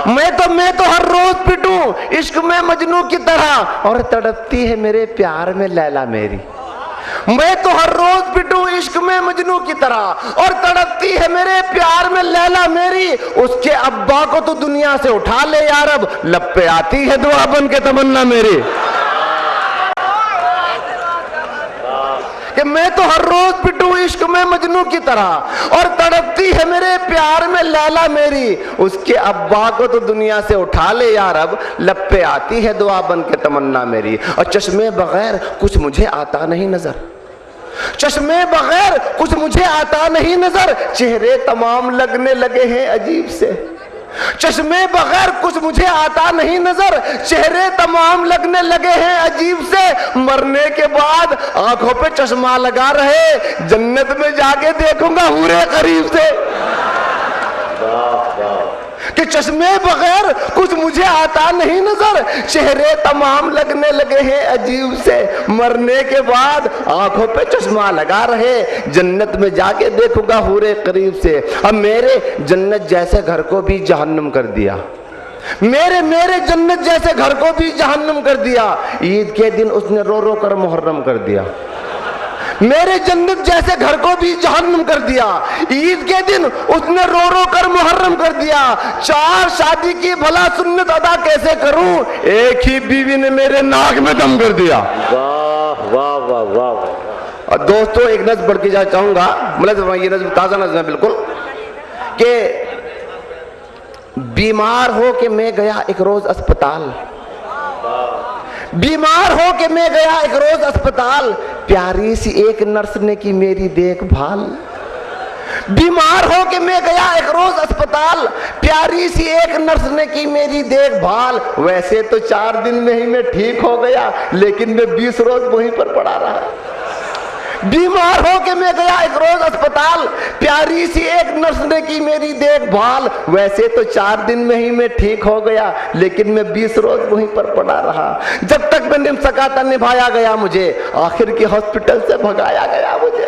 मैं तो हर रोज पिटूं इश्क में मजनू की तरह, और तड़पती है मेरे प्यार में लैला मेरी। मैं तो हर रोज पिटूं इश्क में मजनू की तरह, और तड़पती है मेरे प्यार में लैला मेरी। उसके अब्बा को तो दुनिया से उठा ले यार, अब लब पे आती है दुआ बन के तमन्ना मेरी। कि मैं तो हर रोज पिटूं इश्क में मजनू की तरह, और तड़पती है मेरे प्यार में लैला मेरी। उसके अब्बा को तो दुनिया से उठा ले यार, अब लब पे आती है दुआ बन के तमन्ना मेरी। और चश्मे बगैर कुछ मुझे आता नहीं नजर, चश्मे बगैर कुछ मुझे आता नहीं नजर, चेहरे तमाम लगने लगे हैं अजीब से। चश्मे बगैर कुछ मुझे आता नहीं नजर, चेहरे तमाम लगने लगे हैं अजीब से। मरने के बाद आंखों पे चश्मा लगा रहे, जन्नत में जाके देखूंगा हूरे करीब से। कि चश्मे बगैर कुछ मुझे आता नहीं नजर, चेहरे तमाम लगने लगे हैं अजीब से। मरने के बाद आंखों पे चश्मा लगा रहे, जन्नत में जाके देखूंगा हूरे करीब से। अब मेरे जन्नत जैसे घर को भी जहन्नुम कर दिया, मेरे जन्नत जैसे घर को भी जहन्नुम कर दिया। ईद के दिन उसने रो रो कर मुहर्रम कर दिया, मेरे जन्नत जैसे घर को भी जहन्नुम कर दिया। ईद के दिन उसने रो रो कर मुहर्रम कर दिया। चार शादी की भला सुन्नत अदा कैसे करूं, एक ही बीवी ने मेरे नाक में दम कर दिया। वाह वाह वाह वाह। और दोस्तों एक नज़्म पढ़ के जाना चाहूंगा, मतलब ये नज़्म ताजा नज़्म है बिल्कुल, कि बीमार हो के मैं गया एक रोज अस्पताल, बीमार हो के मैं गया एक रोज अस्पताल, प्यारी सी एक नर्स ने की मेरी देखभाल। बीमार हो के मैं गया एक रोज अस्पताल, प्यारी सी एक नर्स ने की मेरी देखभाल। वैसे तो 4 दिन में ही मैं ठीक हो गया, लेकिन मैं 20 रोज वहीं पर पड़ा रहा। बीमार हो के मैं गया एक रोज अस्पताल, प्यारी सी एक नर्स ने की मेरी देखभाल। वैसे तो 4 दिन में ही मैं ठीक हो गया, लेकिन मैं 20 रोज वहीं पर पड़ा रहा। जब तक मैं निम सका था निभाया गया मुझे, आखिर की हॉस्पिटल से भगाया गया मुझे।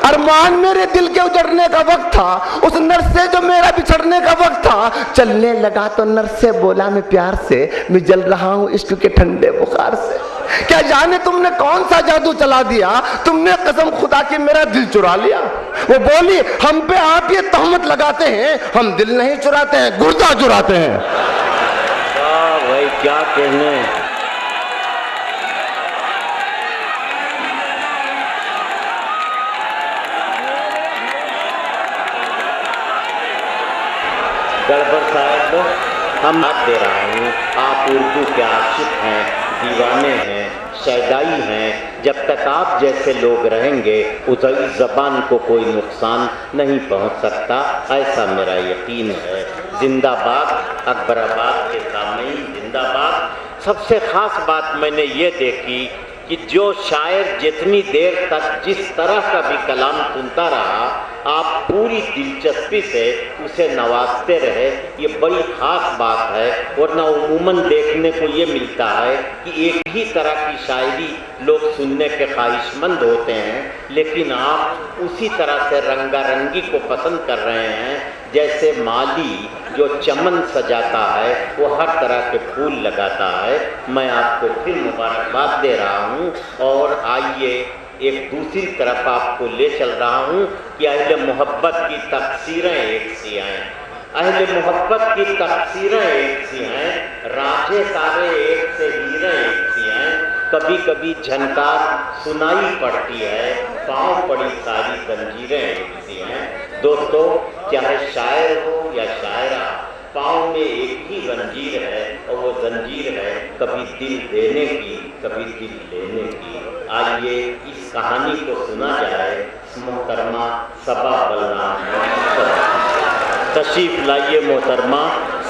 अरमान मेरे दिल के उजड़ने का वक्त था, उस नर्स से जो मेरा बिछड़ने का वक्त था। चलने लगा तो नर्स से बोला मैं प्यार से, मैं जल रहा हूं इश्क के ठंडे बुखार से। क्या जाने तुमने कौन सा जादू चला दिया, तुमने कसम खुदा की मेरा दिल चुरा लिया। वो बोली हम पे आप ये तहमत लगाते हैं, हम दिल नहीं चुराते हैं, गुर्दा चुराते हैं। भाई क्या कहने। गड़बड़ साहब, हम बात दे रहा हूँ, आप उर्दू के आशिक हैं, दीवाने हैं, शैदाई हैं। जब तक आप जैसे लोग रहेंगे उस ज़बान को कोई नुकसान नहीं पहुँच सकता, ऐसा मेरा यकीन है। जिंदाबाद अकबराबाद के सामईन, जिंदाबाद। सबसे ख़ास बात मैंने ये देखी कि जो शायर जितनी देर तक जिस तरह का भी कलाम सुनता रहा, आप पूरी दिलचस्पी से उसे नवाजते रहे, ये बड़ी ख़ास बात है। वरना उमूमन देखने को ये मिलता है कि एक ही तरह की शायरी लोग सुनने के ख्वाहिशमंद होते हैं, लेकिन आप उसी तरह से रंगारंगी को पसंद कर रहे हैं। जैसे माली जो चमन सजाता है वो हर तरह के फूल लगाता है। मैं आपको फिर मुबारकबाद दे रहा हूँ और आइए एक दूसरी तरफ आपको ले चल रहा हूँ कि अहले मोहब्बत की तफसीरें एक सी हैं, अहले मोहब्बत की तफसीरें एक सी हैं, राजे तारे एक से हीरे एक सी हैं। कभी कभी झनकार सुनाई पड़ती है, पाँव पड़ी सारी जंजीरें एक सी हैं। दोस्तों, चाहे शायर हो या शायरा, पाँव में एक ही जंजीर है और वो जंजीर है कभी दिल देने की, कभी दिल लेने की। आइए इस कहानी को सुना जाए। मोहतरमा सबा बलरामपुरी, तशरीफ लाइए मोहतरमा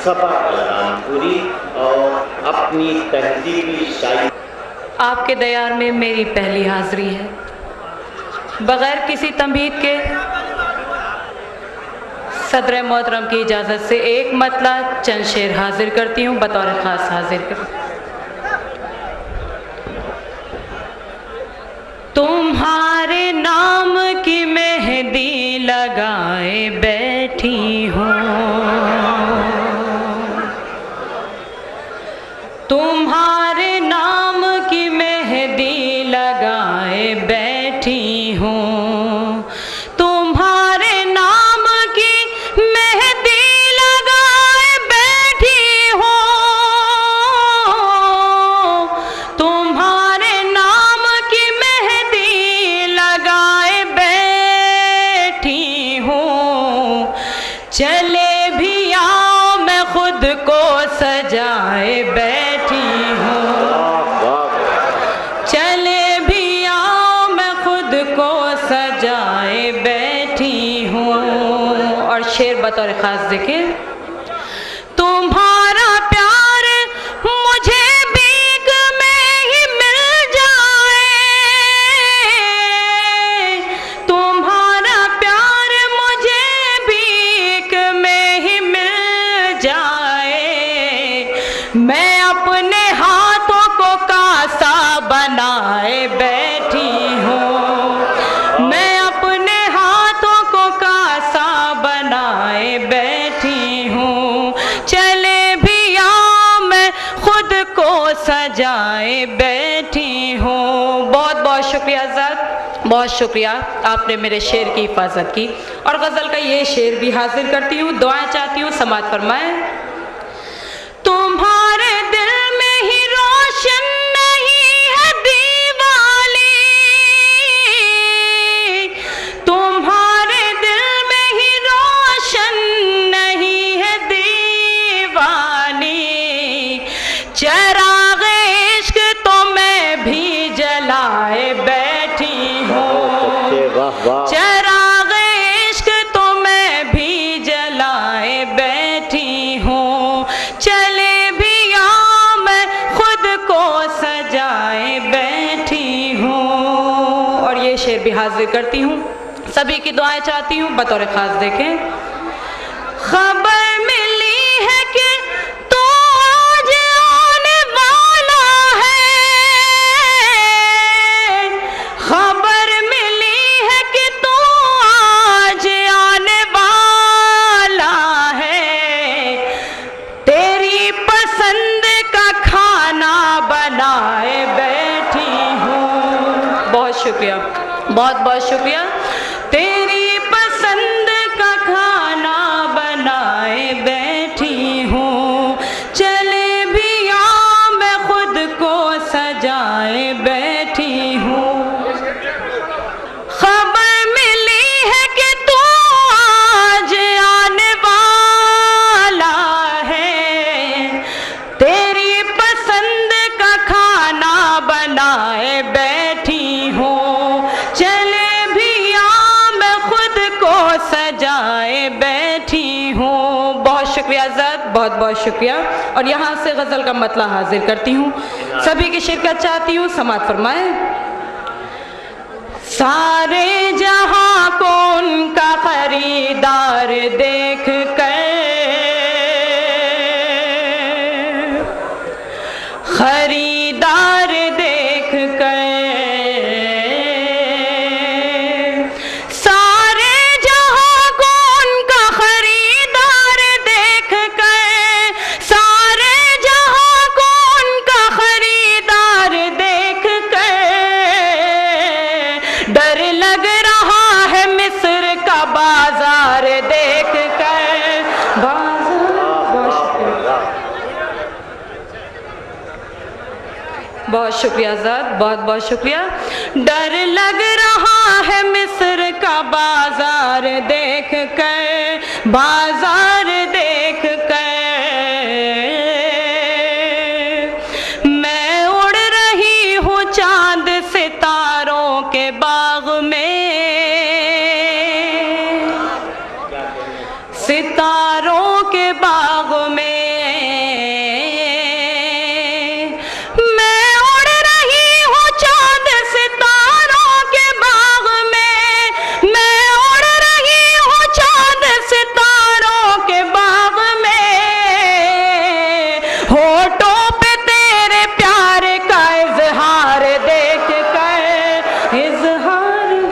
सबा बलरामपुरी और अपनी तहजीबी शायरी। आपके दयार में मेरी पहली हाजिरी है। बगैर किसी तमहीद के सदर मोहतरम की इजाज़त से एक मतला चंद शेर हाजिर करती हूँ, बतौर ख़ास हाजिर करती। तुम्हारे नाम की मेहंदी लगाए बैठी हूँ, तुम्हारे नाम की मेहंदी लगाए बैठी हूँ, तुम्हारे नाम की मेहंदी लगाए बैठी हूँ, तुम्हारे नाम की मेहंदी लगाए बैठी हूँ। चले भी आओ मैं खुद को सजाए बैठी हूँ, चले भी आओ मैं खुद को सजाए बैठी हूँ। और शेर बतौर खास देखिए। तुम्हारा प्यार मुझे भीख में ही मिल जाए, तुम्हारा प्यार मुझे भीख में ही मिल जाए। मैं अपने हाथों को कासा बनाए बैठी हूँ, मैं अपने हाथों को कासा बनाए बैठी हूँ। चले भी आओ मैं खुद को सजाए बैठी हूँ। बहुत बहुत शुक्रिया ज़ात, बहुत शुक्रिया, आपने मेरे शेर की हिफाजत की। और गज़ल का ये शेर भी हाजिर करती हूँ, दुआएं चाहती हूँ, समाअत फरमाएं। तुम्हारे दिल में ही रोशन नहीं है दीवाली, तुम्हारे दिल में ही रोशन नहीं है दीवाली। चिराग इश्क तो मैं भी जलाए बैठी हूँ, चिराग इश्क शेर भी हाजिर करती हूँ, सभी की दुआएं चाहती हूँ, बतौर खास देखें। खबर मिली है कि तू आज आने वाला है, खबर मिली है कि तू आज आने वाला है, तेरी पसंद का खाना बनाए बैठी हूँ। बहुत शुक्रिया, बहुत बहुत शुक्रिया। तेरी पसंद का खाना बनाए बैठी हूँ, चले भी आ मैं खुद को सजाए बैठी हूँ। खबर मिली है कि तू आज आने वाला है, तेरी पसंद का खाना बनाए बैठी हूँ, चले भी आ मैं खुद को सजाए बैठी हूँ। बहुत शुक्रिया ज़ात, बहुत बहुत शुक्रिया। और यहाँ से गज़ल का मतला हाजिर करती हूँ, सभी की शिरकत चाहती हूँ, समाअत फरमाएं। सारे जहां को उनका खरीदार देख कर, खरीदार देख कर, सारे जहां को उनका खरीदार देख कर, सारे जहां को उनका खरीदार देख कर, डर लग रहा है मिस्र का बाजार देख कर। बहुत शुक्रिया ज़ात, बहुत बहुत शुक्रिया। डर लग रहा है मिस्र का बाजार देख कर, बाजार देख कर, मैं उड़ रही हूँ चांद सितारों के बाग में, सितारों के बाग में,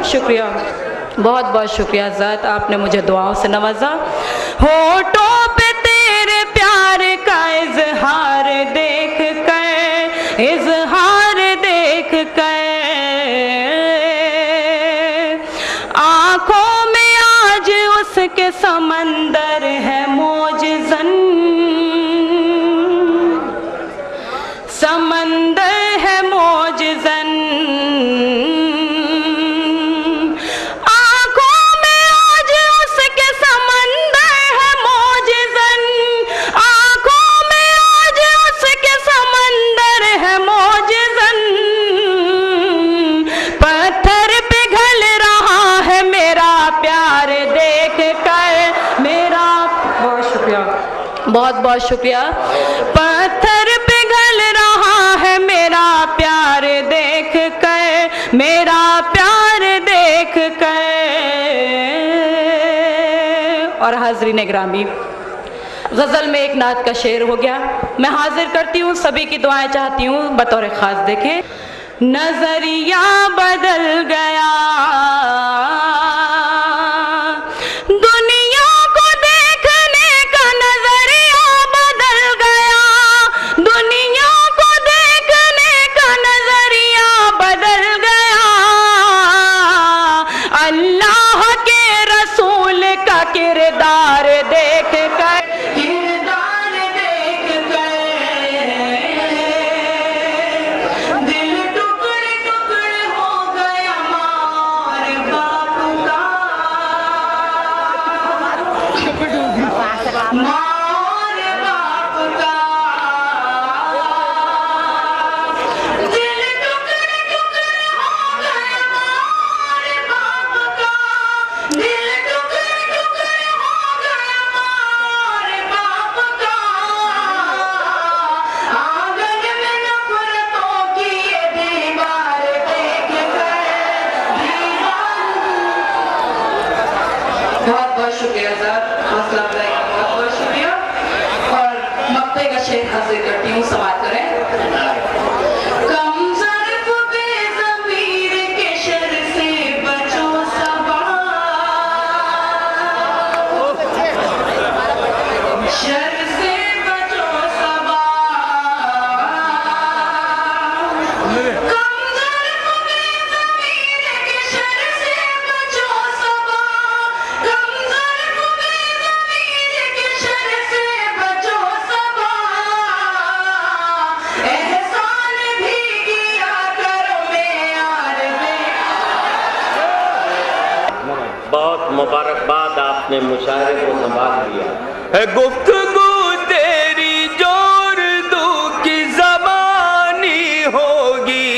शुक्रिया, बहुत बहुत शुक्रिया ज़ात, आपने मुझे दुआओं से नवाजा। होठों पे तेरे प्यार का इजहार देख कर, इजहार देख कर, आँखों में आज उसके समंदर है मौजज़न, समंदर है मौजज़न, बहुत बहुत शुक्रिया। पत्थर पिघल रहा है मेरा प्यार देख कर, मेरा प्यार देख कर। और हाज़रीन ग्रामी, गज़ल में एक नात का शेर हो गया, मैं हाजिर करती हूँ, सभी की दुआएं चाहती हूँ, बतौर ख़ास देखें। नजरिया बदल गया, किरदार देख कर, किरदार देख कर, दिल टुकड़े टुकड़े हो गया मार बाप शेर हाजिर करती हूँ, समाप्त करें। कम ज़र्फ़ बेज़मीर के शर से बचो सबा, शर से बचो सबा। कम ज़र्फ़ बेज़मीर के शर से बचो सबा, कम ज़र्फ़ बेज़मीर के शर से बचो सबा। एहसान भी किया करो मेयार में। बहुत मुबारकबाद, आपने मुशायरे को संभाल लिया। है गुफ्तगू तेरी जोर दू की ज़बानी होगी,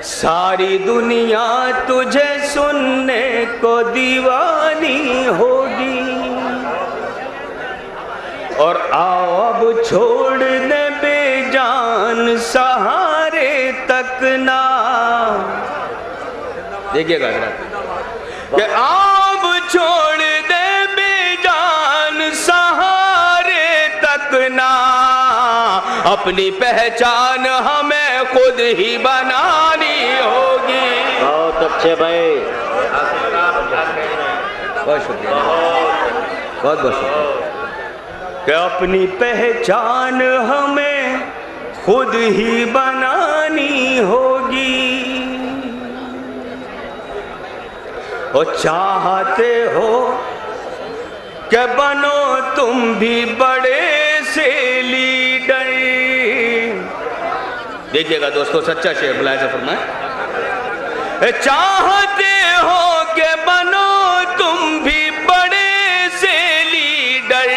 सारी दुनिया तुझे सुनने को दीवानी होगी। और आओ अब छोड़ दे बेजान सहारे तक ना, देखिएगा कि अब छोड़ दे बेजान सहारे तक ना, अपनी पहचान हमें खुद ही बनानी होगी। बहुत अच्छे भाई, बहुत शुक्रिया, बहुत बहुत शुक्रिया। कि अपनी पहचान हमें खुद ही बनानी होगी। और चाहते हो कि बनो तुम भी बड़े से लीडर, देखिएगा दोस्तों, सच्चा शेर बुलाया फरमाए। चाहते हो कि बनो तुम भी बड़े से लीडर,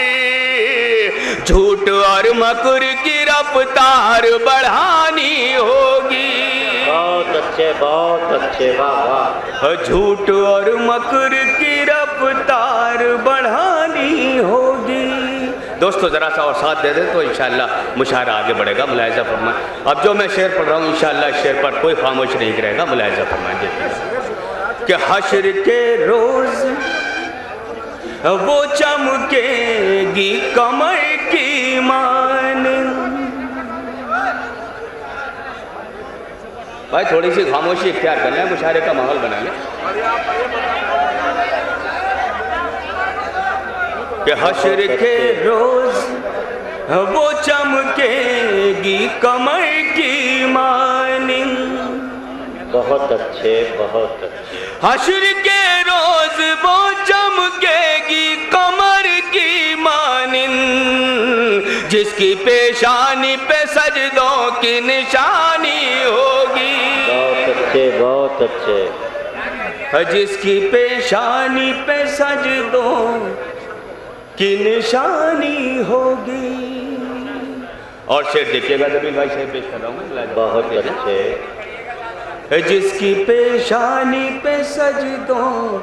झूठ और मकर की रफ्तार बढ़ानी होगी। बहुत अच्छे, वाह वाह। झूठ और मकर की रफ्तार बढ़ानी होगी। दोस्तों जरा सा और साथ दे दे तो इंशाअल्लाह मुशायरा आगे बढ़ेगा। मुलाहिज़ा फरमाएं। अब जो मैं शेर पढ़ रहा हूँ इंशाअल्लाह इस शेर पर कोई खामोश नहीं रहेगा। मुलाहिज़ा फरमाएं कि हश्र के रोज वो चमकेगी कमर की मान। भाई थोड़ी सी खामोशी इख्तियार कर लें, मुशायरे का माहौल बना लें। कि हश्र के रोज वो चमकेगी कमर की मानिंद। बहुत अच्छे, बहुत अच्छे। हश्र के रोज वो चमकेगी कमर की मानिंद, जिसकी पेशानी पे सजदों की निशानी होगी। बहुत अच्छे, बहुत अच्छे। जिसकी पेशानी पे सजदों की निशानी होगी। और शेर देखिएगा जमीन भाई, शेर पेश कर रहा हूँ। बहुत अच्छे। जिसकी पेशानी पे सजदों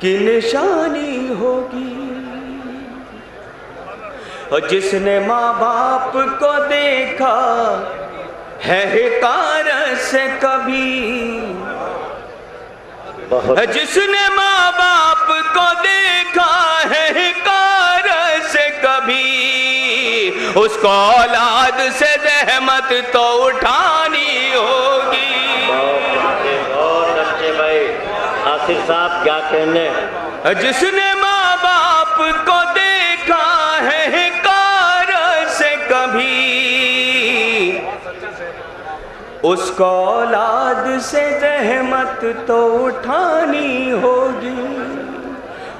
की निशानी होगी, और जिसने माँ बाप को देखा है हिकारत से कभी, जिसने माँ बाप को देखा है हिकारत से कभी, उसको औलाद से रहमत तो उठानी होगी। बहुत अच्छे भाई। आसिफ साहब क्या कहने। जिसने माँ बाप को देखा है हिकारत से कभी, उसको औलाद से रहमत तो उठानी होगी।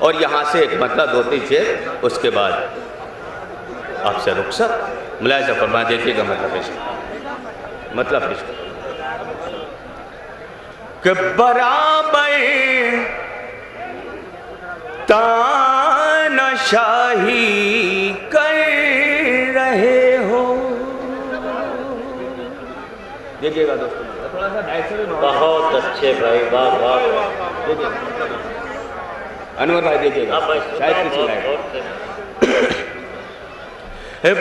और यहाँ से एक मतलब 2-3 शेर, उसके बाद आपसे रुखसत। मुलाहिज़ा फरमा देखिएगा मतलब पेश, मतलब पेश कि बराबर तानाशाही कर रहे हो। देखिएगा दोस्तों, थोड़ा सा बहुत अच्छे भाई, वाह वाह। अनवर भाई देखिएगा, शायद किसी लाइक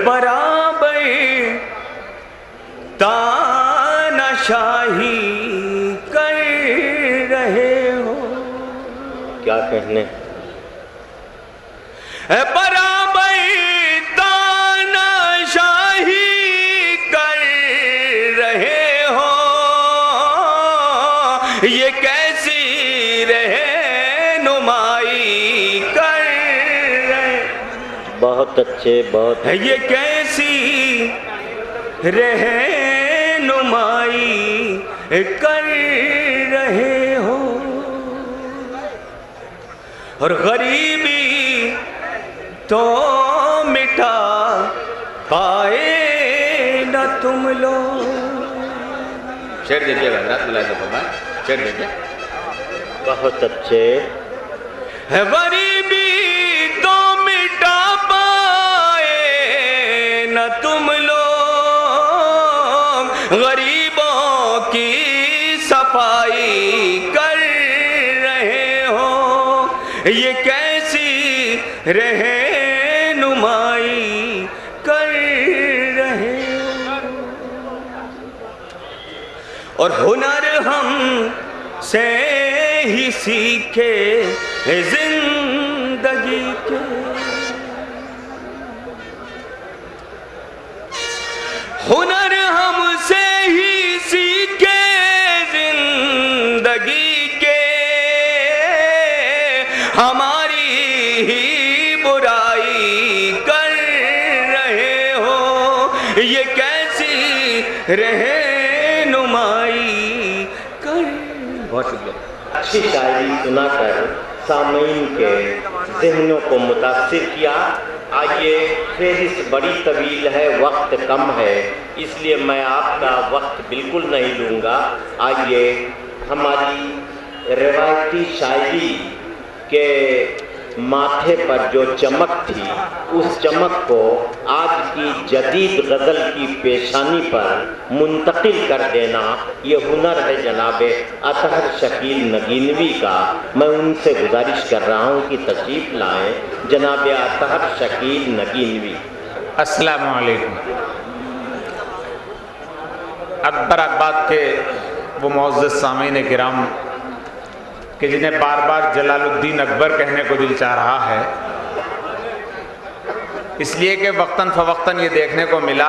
बराबर तानाशाही कर रहे हो। क्या कहने। बराबर बहुत अच्छे, बहुत है ये कैसी रहनुमाई कर रहे हो, और गरीबी तो मिटा पाए न तुम लोग। शेर देखिए हजरत मुलाज़िम फरमाए, शेर देखिए। बहुत अच्छे। है गरीबी तो मिटा पाए न तुम लोग, गरीबों की सफाई कर रहे हो, ये कैसी रहनुमाई कर रहे हो। और हुनर हम से ही सीखे जिंदगी के, हुनर हमसे ही सीखे जिंदगी के, हमारी ही बुराई कर रहे हो, ये कैसी रहनुमाई कर। बहुत शुक्रिया। अच्छी शायरी सुनाकर सामीन के ज़हनों को मुतासिर किया। आइए, फहरिस्त बड़ी तवील है, वक्त कम है, इसलिए मैं आपका वक्त बिल्कुल नहीं लूँगा। आइए, हमारी रिवायती शायरी के माथे पर जो चमक थी, उस चमक को आज की जदीद गज़ल की पेशानी पर मुंतकिल कर देना, ये हुनर है जनाबे अतहर शकील नगीनवी का। मैं उनसे गुजारिश कर रहा हूँ कि तशरीफ़ लाएँ जनाबे अतहर शकील नगीनवी। अस्सलामु अलैकुम। अकबर अकबाद के वो मुअज़्ज़ज़ सामीन किराम कि जिन्हें बार बार जलालुद्दीन अकबर कहने को दिल चाह रहा है, इसलिए कि वक्तन फ़वक्तन ये देखने को मिला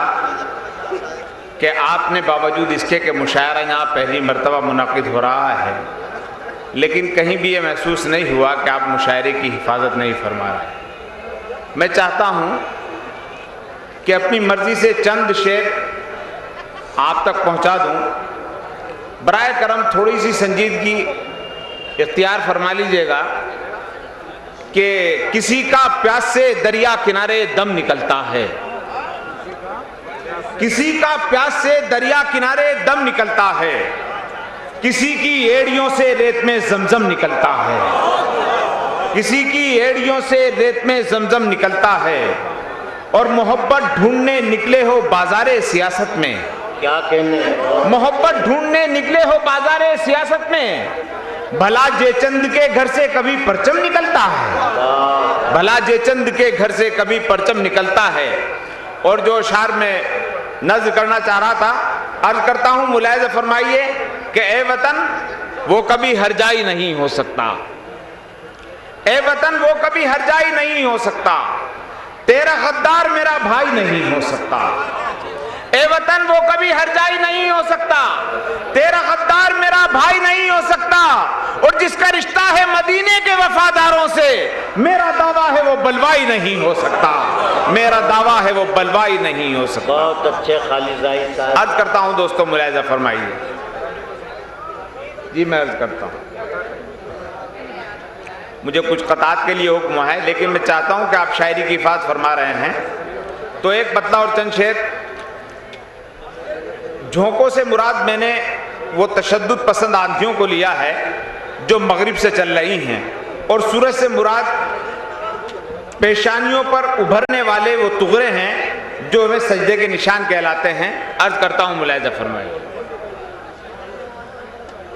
कि आपने बावजूद इसके कि मुशायरा यहाँ पहली मरतबा मुनाकिद हो रहा है, लेकिन कहीं भी ये महसूस नहीं हुआ कि आप मुशायरे की हिफाजत नहीं फरमा रहे। मैं चाहता हूँ कि अपनी मर्ज़ी से चंद शेर आप तक पहुँचा दूँ। बराए करम थोड़ी सी संजीदगी इख्तियार फरमा लीजिएगा कि किसी का प्यास से दरिया किनारे दम निकलता है, किसी का प्यास से दरिया किनारे दम निकलता है, किसी की एड़ियों से रेत में जमजम निकलता है, किसी की एड़ियों से रेत में जमजम निकलता है, और मोहब्बत ढूंढने निकले हो बाजारे सियासत में। क्या कहने? मोहब्बत ढूंढने निकले हो बाजारे सियासत में, भला जेचंद के घर से कभी परचम निकलता है, भला जेचंद के घर से कभी परचम निकलता है। और जो अशार में नज़्म करना चाह रहा था, अर्ज करता हूँ मुलाहिज़ा फरमाइए कि ए वतन वो कभी हरजाई नहीं हो सकता, ए वतन वो कभी हरजाई नहीं हो सकता, तेरा गद्दार मेरा भाई नहीं हो सकता। ए वतन वो कभी हरजाई नहीं हो सकता, तेरा गद्दार मेरा भाई नहीं हो सकता, और जिसका रिश्ता है मदीने के वफादारों से, मेरा दावा है वो बलवाई नहीं हो सकता, मेरा दावा है वो बलवाई नहीं हो सकता। बहुत अच्छे खालिदाई साहब। अर्ज करता हूँ दोस्तों, मुलाहिज़ा फरमाइए। जी मैं अर्ज करता हूँ, मुझे कुछ क़तात के लिए हुक्म है, लेकिन मैं चाहता हूँ कि आप शायरी की हिफाज़त फरमा रहे हैं, तो एक बतला और चंद शेर। झोंकों से मुराद मैंने वो तशद्दुद पसंद आंधियों को लिया है जो मगरिब से चल रही हैं, और सूरज से मुराद पेशानियों पर उभरने वाले वो तुगरे हैं जो हमें सजदे के निशान कहलाते हैं। अर्ज करता हूँ, मुलाहिज़ा फरमाइए।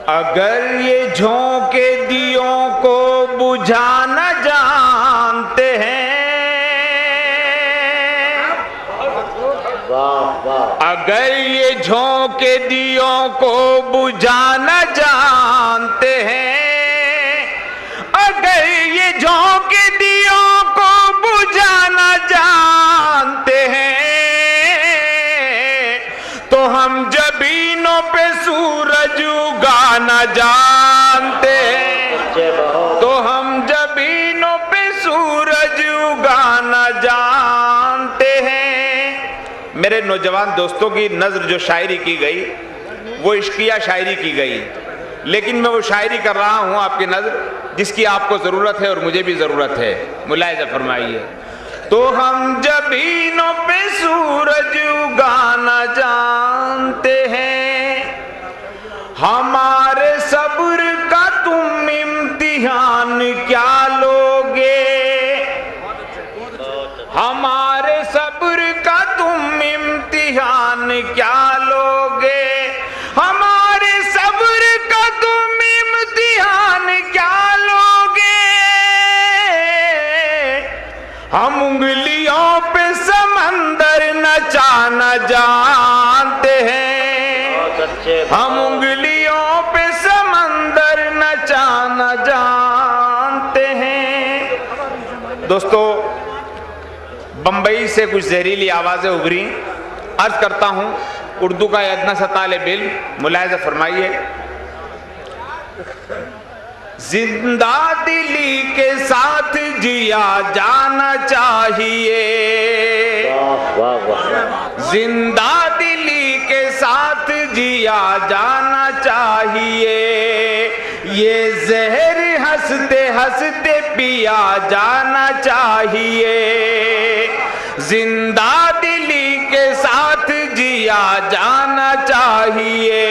अगर ये झोंके दियों को बुझा न जानते हैं, अगर ये झोंके दियों को बुझा न जानते हैं, अगर ये झोंके दियों को बुझा न जानते हैं, तो हम जबीनों पे सूरज उगाना जानते हैं, तो हम जबीनों पे सूरज उगाना जानते मेरे नौजवान दोस्तों की नज़र जो शायरी की गई वो इश्किया शायरी की गई, लेकिन मैं वो शायरी कर रहा हूँ आपकी नज़र जिसकी आपको ज़रूरत है और मुझे भी ज़रूरत है। मुलाहिज़ा फरमाइए। तो हम जबीनों पे सूरज उगाना जानते हैं, हमारे सब्र का तुम इम्तिहान क्या लोगे, हमारे सब्र का तुम इम्तिहान क्या लोगे, हमारे सब्र का तुम इम्तिहान क्या लोगे। हम उंगलियों पे समंदर नचाना जानते हैं, हम उंगलियों पे समंदर नचाना जानते हैं। दोस्तों, बंबई से कुछ जहरीली आवाजें उभरी। अर्ज करता हूं उर्दू का अदना सा तालिब इल्म, मुलाहिज़ा फरमाइए। जिंदा दिली के साथ जिया जाना चाहिए, जिंदा दिली के साथ जिया जाना चाहिए, ये जहर हंसते हंसते पिया जाना चाहिए, जिंदा दिली के साथ जिया जाना चाहिए,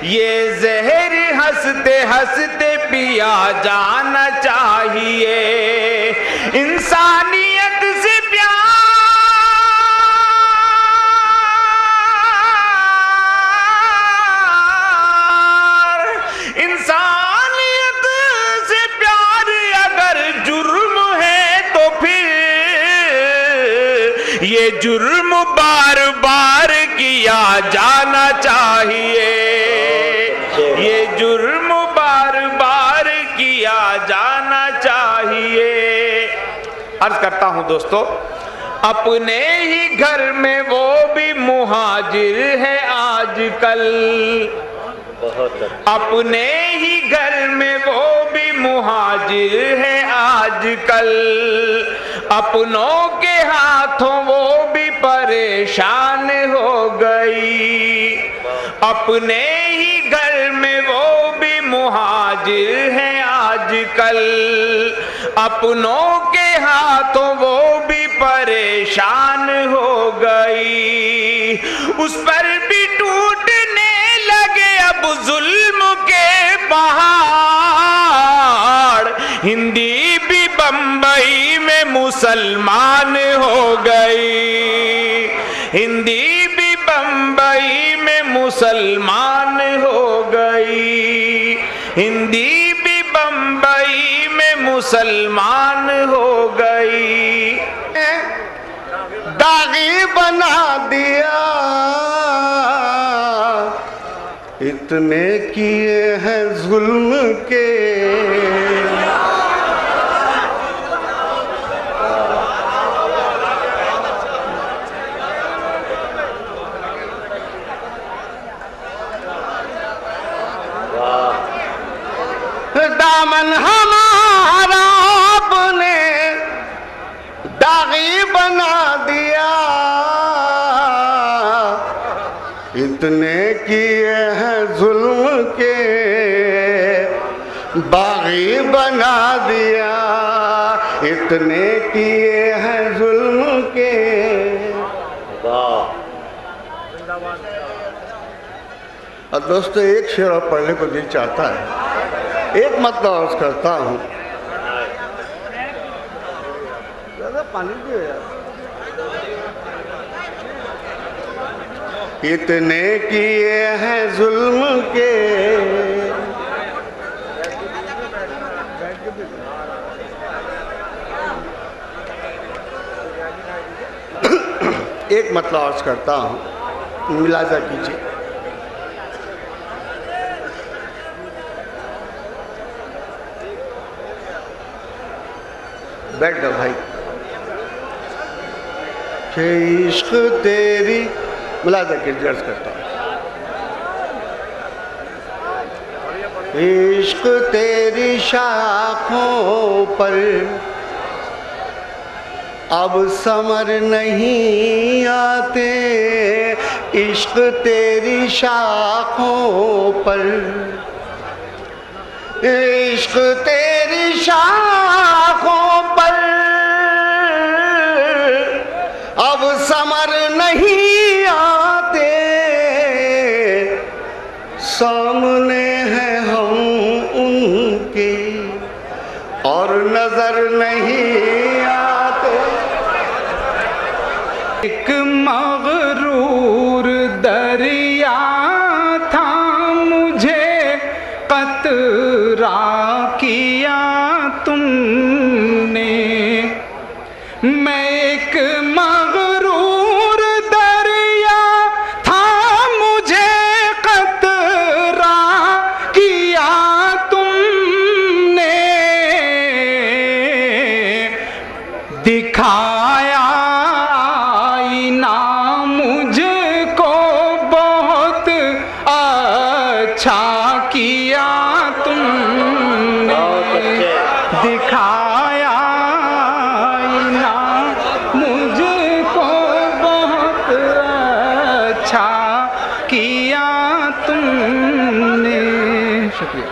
ये जहर हंसते हंसते पिया जाना चाहिए, इंसानियत से प्यार, इंसानियत से प्यार अगर जुर्म है तो फिर ये जुर्म बार बार किया जाना चाहिए, ये जुर्म बार बार किया जाना चाहिए। अर्ज करता हूं दोस्तों, अपने ही घर में वो भी मुहाजिर है आजकल, अपने ही घर में वो भी मुहाजिर है आजकल, अपनों के हाथों वो भी परेशान हो गई, अपने ही घर में वो भी मुहाजिर है आजकल, अपनों के हाथों वो भी परेशान हो गई, उस पर भी टूटने लगे अब जुल्म के पहाड़, हिंदी भी बंबई में मुसलमान हो गई, हिंदी भी बंबई में मुसलमान हो गई, हिंदी भी बंबई में मुसलमान हो गई। दागी बना दिया, इतने किए हैं जुल्म के, दामन हमारा आपने दागी बना दिया, इतने किए हैं जुल्म के बागी बना दिया, इतने किए हैं जुल्म के। और दोस्तों, एक शेर और पढ़ने को दिल चाहता है, एक मतलब अर्ज करता हूँ। ज़्यादा पानी दियो यार। इतने किए हैं जुल्म के, एक मतलब अर्ज करता हूँ, मुलाहिज़ा कीजिए। बैठ जाओ भाई। इश्क तेरी, मुलाहिज़ा कीजिए, अर्ज करता हूँ। इश्क तेरी शाखों पर अब समर नहीं आते इश्क तेरी शाखों पर, इश्क तेरी शाखों पर अब समर नहीं आते, सामने हैं हम उनके और नजर नहीं आते। एक मगरूर दरिया था मुझे कतरा किया तुमने, मैं एक मगरूर दरिया था मुझे कतरा किया तुमने, दिखाया आईना मुझको बहुत अच्छा किया तुमने, दिखाया आईना मुझको बहुत अच्छा किया तुमने। शुक्रिया।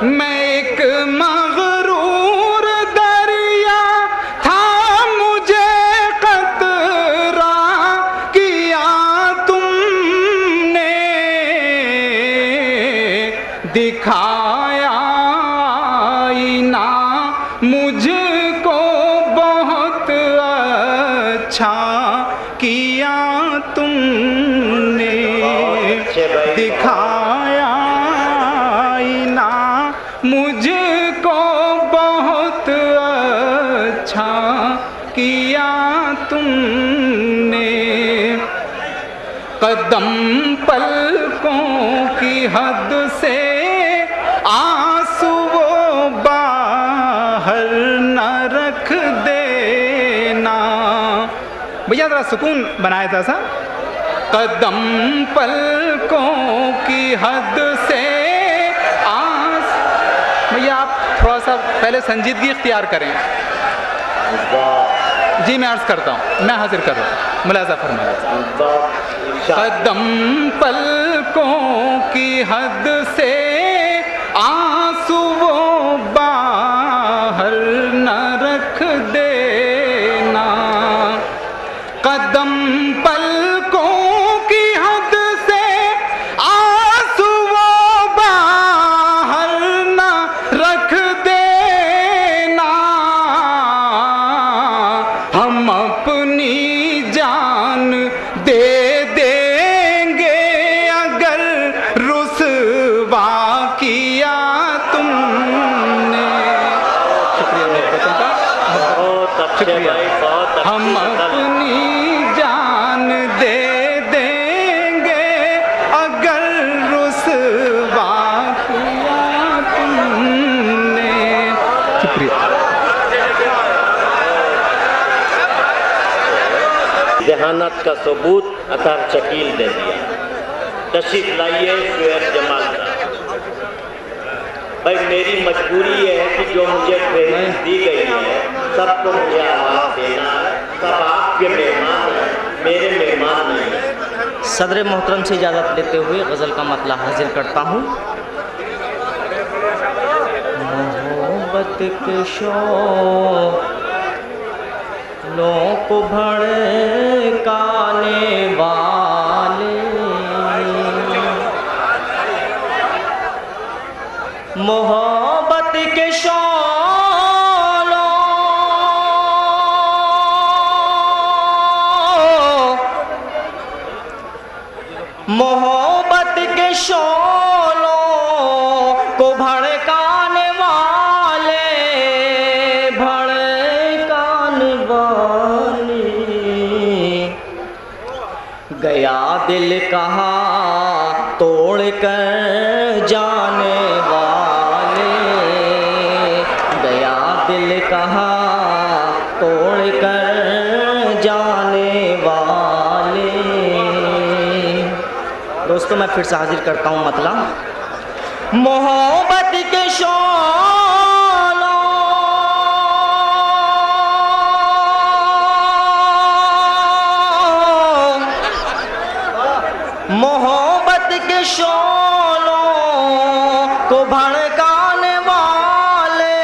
मैं एक मगरूर दरिया था मुझे कतरा किया तुमने, दिखाया आईना मुझको बहुत अच्छा किया तुमने, दिखाया आईना मुझको बहुत अच्छा किया तुमने, कदम पलकों की हद से आंसू वो बाहर न रख देना। भैया जरा सुकून बनाया था सा। कदम पलकों की हद से भैया आप थोड़ा सा पहले संजीदगी इख्तियार करें। जी मैं अर्ज करता हूँ, मैं हाजिर कर रहा हूँ, मुलाजा फरमाइए। कदम पलकों की हद से आंसू वो बाहर न रख देना, कदम पलकों की हद से आंसू वो बाहर न रख देना, हम अपनी जान दे देंगे अगर रुसवा किया तुमने। शुक्रिया मोहब्बतों का, शुक्रिया। हम अपनी जान दे देंगे अगर रुसवा किया तुमने। शुक्रिया। जहानत का सबूत अतार शकील दे दिया। तशरीफ लाइए शुएब जमाल साहब। भाई मेरी मजबूरी ये है कि जो मुझे ट्रेनिंग दी गई है सबको मुझे आवाज़ देना है। सब आपके मेहमान हैं, मेरे मेहमान नहीं हैं। सदर मोहतरम से इजाज़त लेते हुए गज़ल का मतला हाजिर करता हूँ। मोहब्बत के शोलों को भड़काने वाले, मोहब्बत के मोहब्बत के शोलों को भड़काने वाले, भड़काने वाले, गया दिल कहाँ तोड़ कर जाने वाले, गया दिल कहाँ तोड़ कर जाने वाले। दोस्तों मैं फिर से हाजिर करता हूँ मतला। मोहब्बत के शोलों शोलों को भड़काने वाले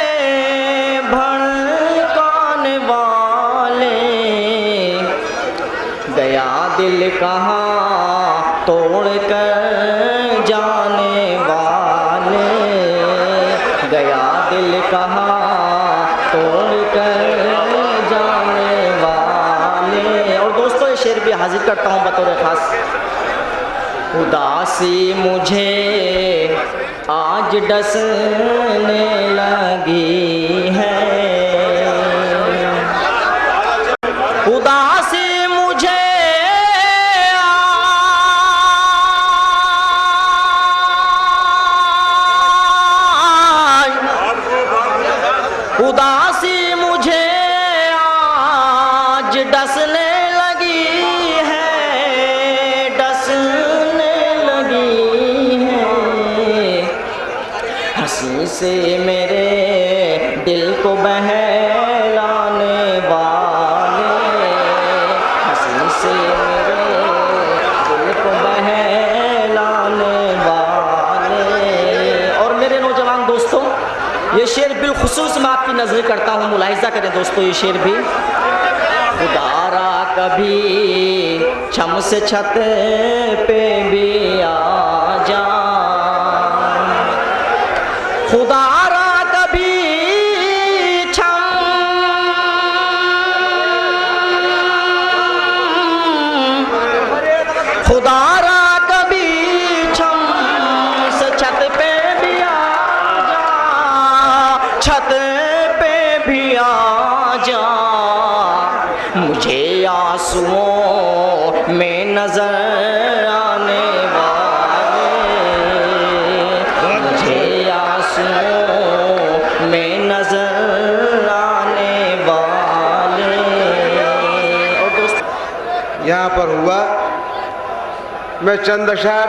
गया दिल कहाँ तोड़ कर जाने वाले, गया दिल कहाँ तोड़ कर जाने वाले। और दोस्तों ये शेर भी हाजिर करता हूँ बतौर खास। उदासी मुझे आज डसने लगी है, उदासी मुझे उदासी मुझे आज डसने लगी है, डसने लगी है। हंसी से मेरे दिल को बहलाने वाले, हंसी से मेरे दिल को बहलाने वाले। और मेरे नौजवान दोस्तों ये शेर बिलखुसूस मैं आपकी नजर करता हूँ, मुलाहिजा करें दोस्तों ये शेर भी। खुदारा कभी छम से छत पे भी आ जा, खुदारा कभी छम खुदारा कभी छम से छत पे भी आ जा, छत पे भी आ जा। मुझे आंसुओं में नजर आने वाले, मुझे आंसुओं में नजर आने वाले। और दोस्तों यहाँ पर हुआ मैं चंद अशार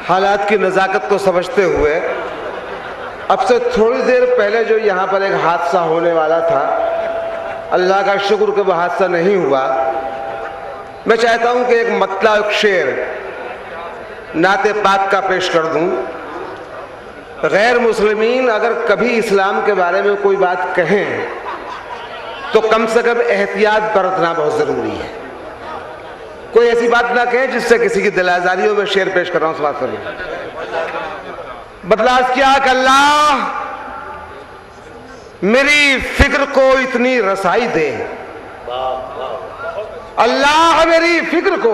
हालात की नज़ाकत को समझते हुए, अब से थोड़ी देर पहले जो यहाँ पर एक हादसा होने वाला था, अल्लाह का शुक्र कि वह हादसा नहीं हुआ। मैं चाहता हूँ कि एक मतला एक शेर नाते पाक का पेश कर दूँ। गैर मुस्लिमीन अगर कभी इस्लाम के बारे में कोई बात कहें तो कम से कम एहतियात बरतना बहुत ज़रूरी है। कोई ऐसी बात ना कहे जिससे किसी की दिल आज़ारियों में शेर पेश कर रहा हूँ। समाज बदलाव क्या कि अल्लाह मेरी फिक्र को इतनी रसाई दे, अल्लाह मेरी फिक्र को,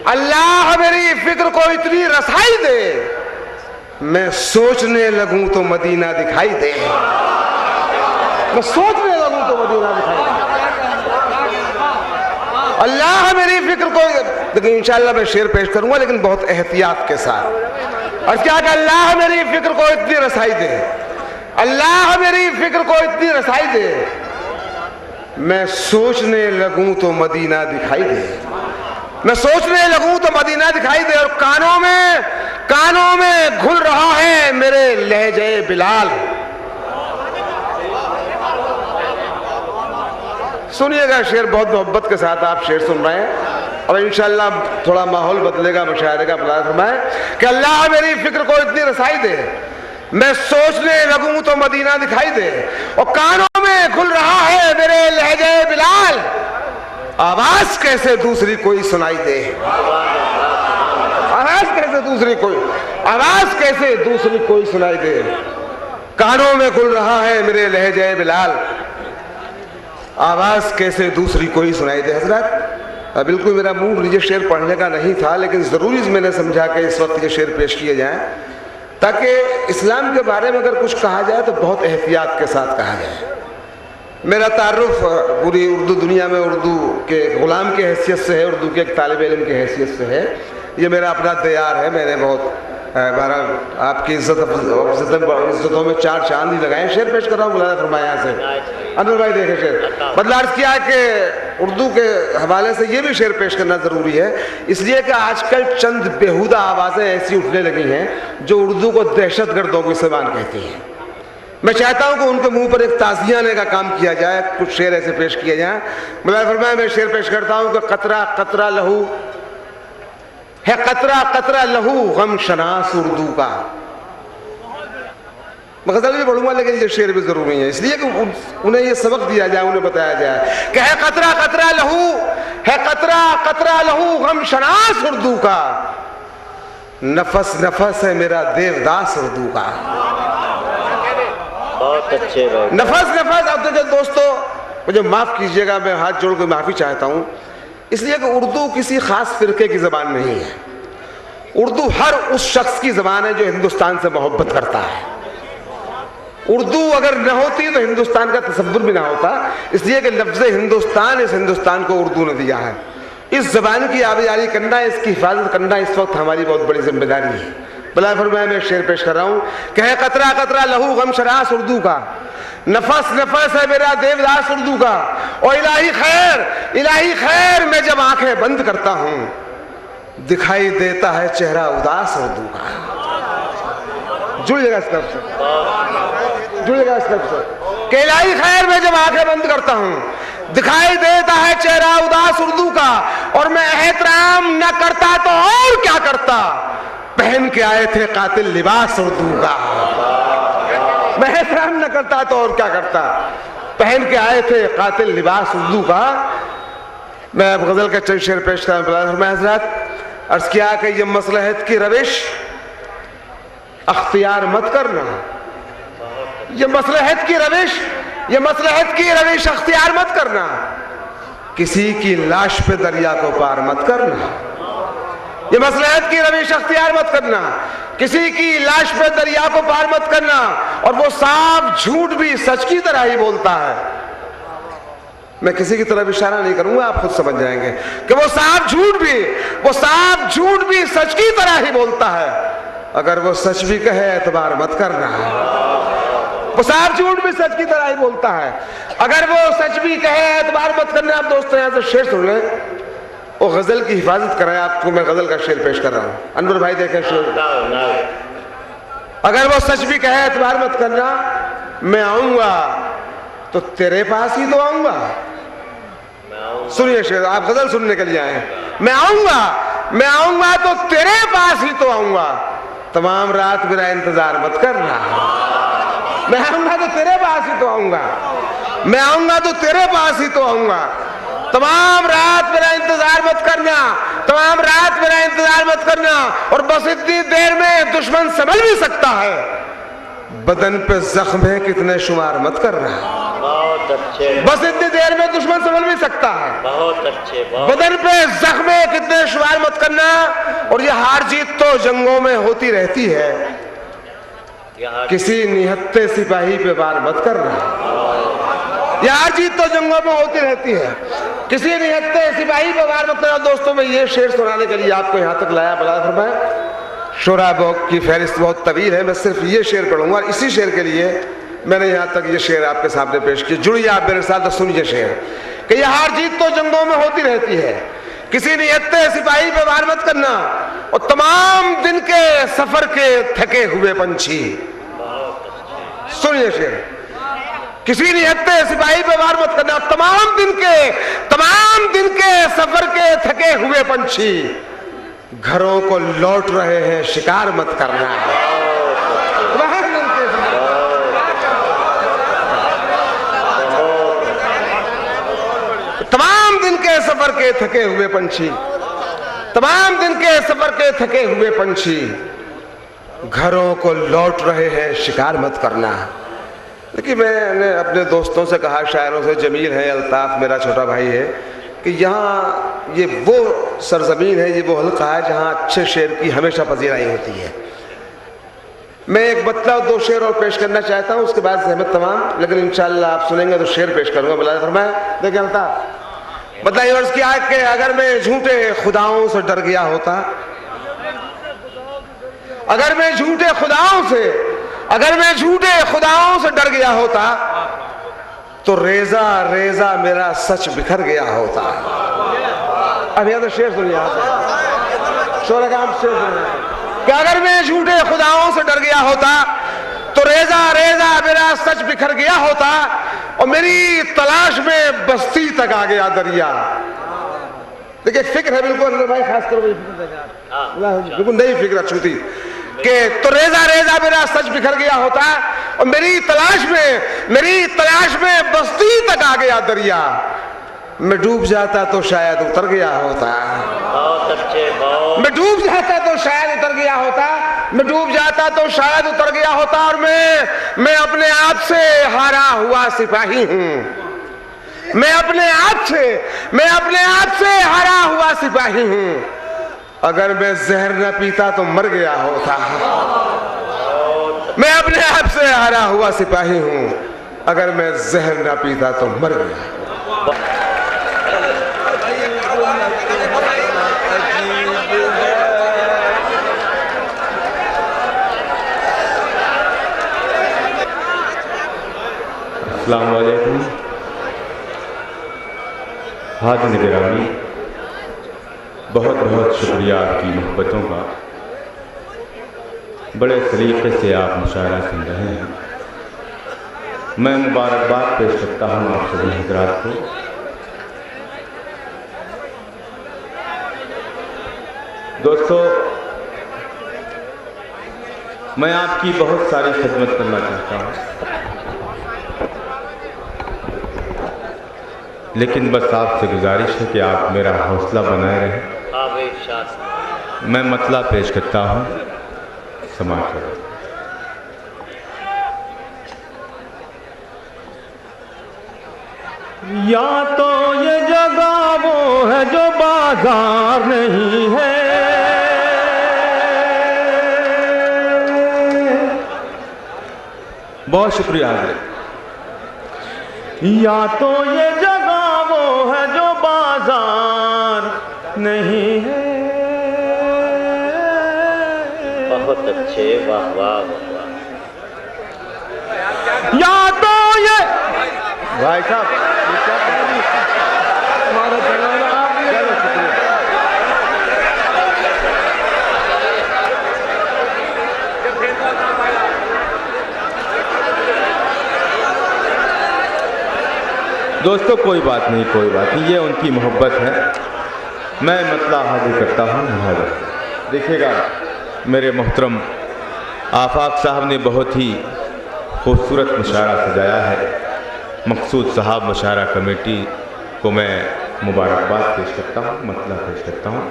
अल्लाह मेरी फिक्र को इतनी रसाई दे, मैं सोचने लगूं तो मदीना दिखाई दे, मैं सोचने लगूं तो मदीना दिखाई दे। अल्लाह मेरी फिक्र को, लेकिन इंशाअल्लाह मैं शेर पेश करूंगा लेकिन बहुत एहतियात के साथ। और क्या कि अल्लाह मेरी फिक्र को इतनी रसाई दे, अल्लाह मेरी फिक्र को इतनी रसाई दे, मैं सोचने लगूं तो मदीना दिखाई दे, मैं सोचने लगूं तो मदीना दिखाई दे। और कानों में घुल रहा है मेरे लहजे बिलाल। सुनिएगा शेर, बहुत मोहब्बत के साथ आप शेर सुन रहे हैं और इंशाअल्लाह थोड़ा माहौल बदलेगा, मुशायरे का फलाह फरमाए कि अल्लाह मेरी फिक्र को इतनी रसाई दे, मैं सोचने लगूं तो मदीना दिखाई दे। और कानों में खुल रहा है मेरे लहजे बिलाल, आवाज कैसे दूसरी कोई सुनाई दे, आवाज कैसे दूसरी कोई, आवाज कैसे दूसरी कोई सुनाई दे। कानों में खुल रहा है मेरे लहजे बिलाल, आवाज कैसे दूसरी कोई सुनाई दे। हजरत बिल्कुल मेरा मुंह ये शेर पढ़ने का नहीं था, लेकिन ज़रूरी मैंने समझा कि इस वक्त ये शेर पेश किए जाएं ताकि इस्लाम के बारे में अगर कुछ कहा जाए तो बहुत एहतियात के साथ कहा जाए। मेरा तारुफ पूरी उर्दू दुनिया में उर्दू के ग़ुलाम की हैसियत से है, उर्दू के एक तालिब इल्म की हैसियत से है। ये मेरा अपना दयार है, मैंने बहुत आपकी इज्जतों में चार चांद ही लगाए। शेर पेश कर रहा हूँ, बुलाना फरमाया यहाँ से अनवर भाई देखे शेर। बदला अर्ज किया कि उर्दू के हवाले से ये भी शेर पेश करना ज़रूरी है, इसलिए कि आजकल चंद बेहुदा आवाज़ें ऐसी उठने लगी हैं जो उर्दू को दहशतगर्दों की ज़बान कहती हैं। मैं चाहता हूँ कि उनके मुंह पर एक ताज़ियाने का काम किया जाए, कुछ शेर ऐसे पेश किए जाएँ। बुलाना फरमाया मैं शेर पेश करता हूँ कि कतरा कतरा लहू है कतरा कतरा लहू गम शनास उर्दू का। मैं गजल भी पढ़ूंगा लेकिन ये शेर भी जरूरी है, इसलिए कि उन्हें ये सबक दिया जाए, उन्हें बताया जाए कि है कतरा कतरा लहू, है कतरा कतरा लहू गम शनास उर्दू का, नफस नफस है मेरा देवदास उर्दू का। बहुत अच्छे भाई। नफस नफस। अब देखिए दोस्तों, मुझे माफ कीजिएगा, मैं हाथ जोड़ कर माफी चाहता हूं, इसलिए कि उर्दू किसी खास फिरके की जबान नहीं है। उर्दू हर उस शख्स की जबान है जो हिंदुस्तान से मोहब्बत करता है। उर्दू अगर न होती तो हिंदुस्तान का तसव्वुर भी ना होता, इसलिए कि लफ्ज़ हिंदुस्तान इस हिंदुस्तान को उर्दू ने दिया है। इस जबान की आबेजारी करना, इसकी हिफाजत करना इस वक्त हमारी बहुत बड़ी जिम्मेदारी है। बला फरमाया, मैं शेर पेश कर रहा हूं कि है कतरा कतरा लहू गम शरास उर्दू का, नफस नफस है मेरा देवदास उर्दू का, और इलाही खैर मैं जब आंखें बंद करता हूं दिखाई देता है चेहरा उदास उर्दू का। जुड़िएगा इस लफ्ज़ से, जुड़िएगा इस लफ्ज़ से कि इलाही खैर मैं जब आंखें बंद करता हूं दिखाई देता है चेहरा उदास उर्दू का, और मैं एहतराम न करता तो और क्या करता, पहन के आए थे कातिल लिबास उर्दू का। मैं एहतराम न करता तो और क्या करता, पहन के आए थे कातिल लिबास उर्दू का। मैं अब गजल का चंद शेर पेश कर मैं हजरत अर्ज किया कि ये मसलहत की रविश अख्तियार मत करना, ये मसलहत की रविश, ये मसलहत की रविश अख्तियार मत करना, किसी की लाश पे दरिया को पार मत करना। ये मसलहत की रविश अख्तियार मत करना, किसी की लाश पे दरिया को पार मत करना। और वो साफ झूठ भी सच की तरह ही बोलता है। मैं किसी की तरफ इशारा नहीं करूंगा, आप खुद समझ जाएंगे कि वो साफ झूठ भी सच की तरह ही बोलता है। अगर वो सच भी कहे एतबार मत करना। वो साफ झूठ भी सच की तरह ही बोलता है, अगर वो सच भी कहे एतबार मत करना। आप दोस्तों यहां से शेर सुन लें, वो गजल की हिफाजत कराए। आपको मैं गजल का शेर पेश कर रहा हूं, अनवर भाई देखें शेर। अगर वो सच भी कहे एतबार मत करना, मैं आऊंगा तो तेरे पास ही तो आऊंगा। सुनिए शेर, आप गजल सुनने के लिए आए। मैं आऊंगा तो तेरे पास ही तो आऊंगा, तमाम रात मेरा इंतजार मत करना। मैं आऊंगा तो तेरे पास ही तो आऊंगा, मैं आऊंगा तो तेरे पास ही तो आऊंगा, तमाम रात मेरा इंतजार मत करना, तमाम रात मेरा इंतजार मत करना। और बस इतनी देर में दुश्मन समझ भी सकता है, बदन पे जख्म है कितने शुमार मत करना। बहुत अच्छे। बस इतनी देर में दुश्मन समझ भी सकता है, बहुत अच्छे। बदन पे जख्म है कितने शुमार मत करना। और ये हार जीत तो जंगों में होती रहती है, किसी निहत्ते सिपाही पे वार मत करना। ये हार जीत तो जंगों में होती रहती है, किसी निहत्ते सिपाही पे वार मत करना। दोस्तों मैं ये शेर सुनाने के लिए आपको यहाँ तक लाया। बला फरमाया, शोराबों की फहरिस्त बहुत तवील है, मैं सिर्फ ये शेर पढ़ूंगा। इसी शेर के लिए मैंने यहाँ तक ये शेर आपके सामने पेश किया। जुड़िए आप मेरे साथ तो सुनिए शेर कि ये हार जीत तो जंगों में होती रहती है, किसी नियत्ते सिपाही पे वार मत करना। और तमाम दिन के सफर के थके हुए पंछी, सुनिए शेर, किसी नियत्ते सिपाही पे वार मत करना। तमाम दिन के सफर के थके हुए पंछी घरों को लौट रहे हैं, शिकार मत करना। तमाम दिन के सफर के थके हुए पंछी, तमाम दिन के सफर के थके हुए पंछी घरों को लौट रहे हैं, शिकार मत करना। लेकिन मैंने अपने दोस्तों से कहा, शायरों से, जमील है, अल्ताफ मेरा छोटा भाई है, कि यहाँ ये वो सरजमीन है, ये वो हल्का है जहाँ अच्छे शेर की हमेशा पजीराई होती है। मैं एक बतला 2 शेर और पेश करना चाहता हूँ, उसके बाद सहमत तमाम, लेकिन इंशाल्लाह आप सुनेंगे तो शेर पेश करूंगा। बला फरमाया, देखिए अल्ताफ, बताइए अर्ज किया कि अगर मैं झूठे खुदाओं से डर गया होता, अगर मैं झूठे खुदाओं से डर गया होता तो रेजा रेजा मेरा सच बिखर गया होता। अब यह तो शेर सुनिए, शोर का शेर सुनिए कि अगर मैं झूठे खुदाओं से डर गया होता तो रेजा रेजा मेरा सच बिखर गया होता, और मेरी तलाश में बस्ती तक आ गया दरिया। देखिए फिक्र है बिल्कुल अनवर भाई, खास कर बिल्कुल नई फिक्र छूती कि तो रेजा रेजा मेरा सच बिखर गया होता और मेरी तलाश में बस्ती तक आ गया दरिया, मैं डूब जाता तो शायद उतर गया होता। बहुत अच्छे, बहुत। मैं डूब जाता तो शायद उतर गया होता, मैं डूब जाता तो शायद उतर गया होता। और मैं अपने आप से हारा हुआ सिपाही हूं, मैं अपने आप से हारा हुआ सिपाही हूं। अगर मैं जहर न पीता तो मर गया होता। मैं अपने आप से हारा हुआ सिपाही हूं, अगर मैं जहर न पीता तो मर गया। अस्सलाम वालेकुम। हाज़िर गिरामी, बहुत बहुत शुक्रिया आपकी मोहब्बतों का। बड़े सलीके से आप मुशायरा सुन रहे हैं। मैं मुबारकबाद पेश करता हूँ आप सभी हज़रात को। दोस्तों, मैं आपकी बहुत सारी खिदमत करना चाहता हूँ, लेकिन बस आपसे गुजारिश है कि आप मेरा हौसला बनाए रहें। मैं मतला पेश करता हूँ, समाज करो। या तो ये जगह वो है जो बाजार नहीं है, बहुत शुक्रिया हाज़िर। या तो ये जगह वो है जो बाजार नहीं है। बहुत अच्छे, वाह वाह वाह। या तो ये भाई साहब दोस्तों, कोई बात नहीं, कोई बात नहीं, ये उनकी मोहब्बत है। मैं मतला हाजिर करता हूँ मुहावरा। देखिएगा, मेरे मोहतरम आफाक साहब ने बहुत ही खूबसूरत मुशायरा सजाया है। मकसूद साहब मुशायरा कमेटी को मैं मुबारकबाद पेश करता हूँ, मतला पेश करता हूँ।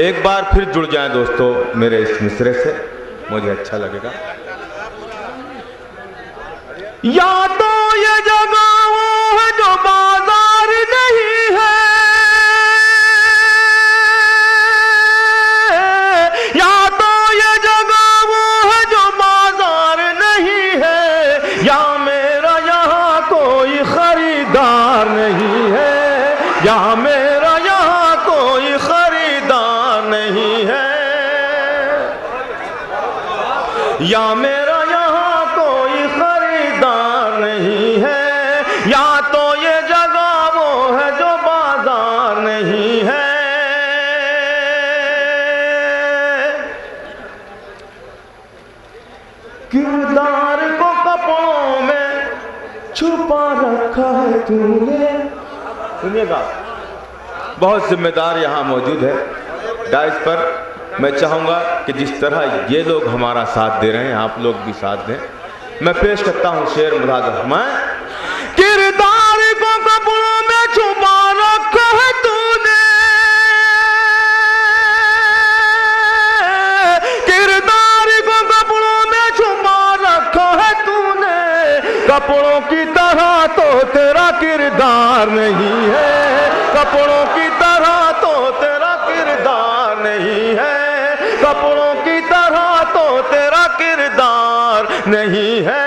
एक बार फिर जुड़ जाएं दोस्तों मेरे इस मिसरे से, मुझे अच्छा लगेगा। या तो ये जगह वो है जो बाजार नहीं है, या तो ये जगह वो है जो बाजार नहीं है, या मेरा यहाँ कोई खरीदार नहीं है, या मेरा यहाँ कोई खरीदार नहीं है, या मेरा यहाँ कोई खरीदार नहीं है। या तो ये जगह वो है जो बाजार नहीं है। किरदार को कपड़ों में छुपा रखा है तूने। सुनिएगा, बहुत जिम्मेदार यहाँ मौजूद है डाइस पर। मैं चाहूँगा कि जिस तरह ये लोग हमारा साथ दे रहे हैं, आप लोग भी साथ दें। मैं पेश करता हूँ शेर मुराद। मैं किरदार को कपड़ों में छुपा रखा है तूने, किरदार को कपड़ों में छुपा रखा है तूने। कपड़ों की तरह तो तेरा किरदार नहीं है, कपड़ों की तरह तो तेरा किरदार नहीं है, कपड़ों की तरह तो तेरा किरदार नहीं है।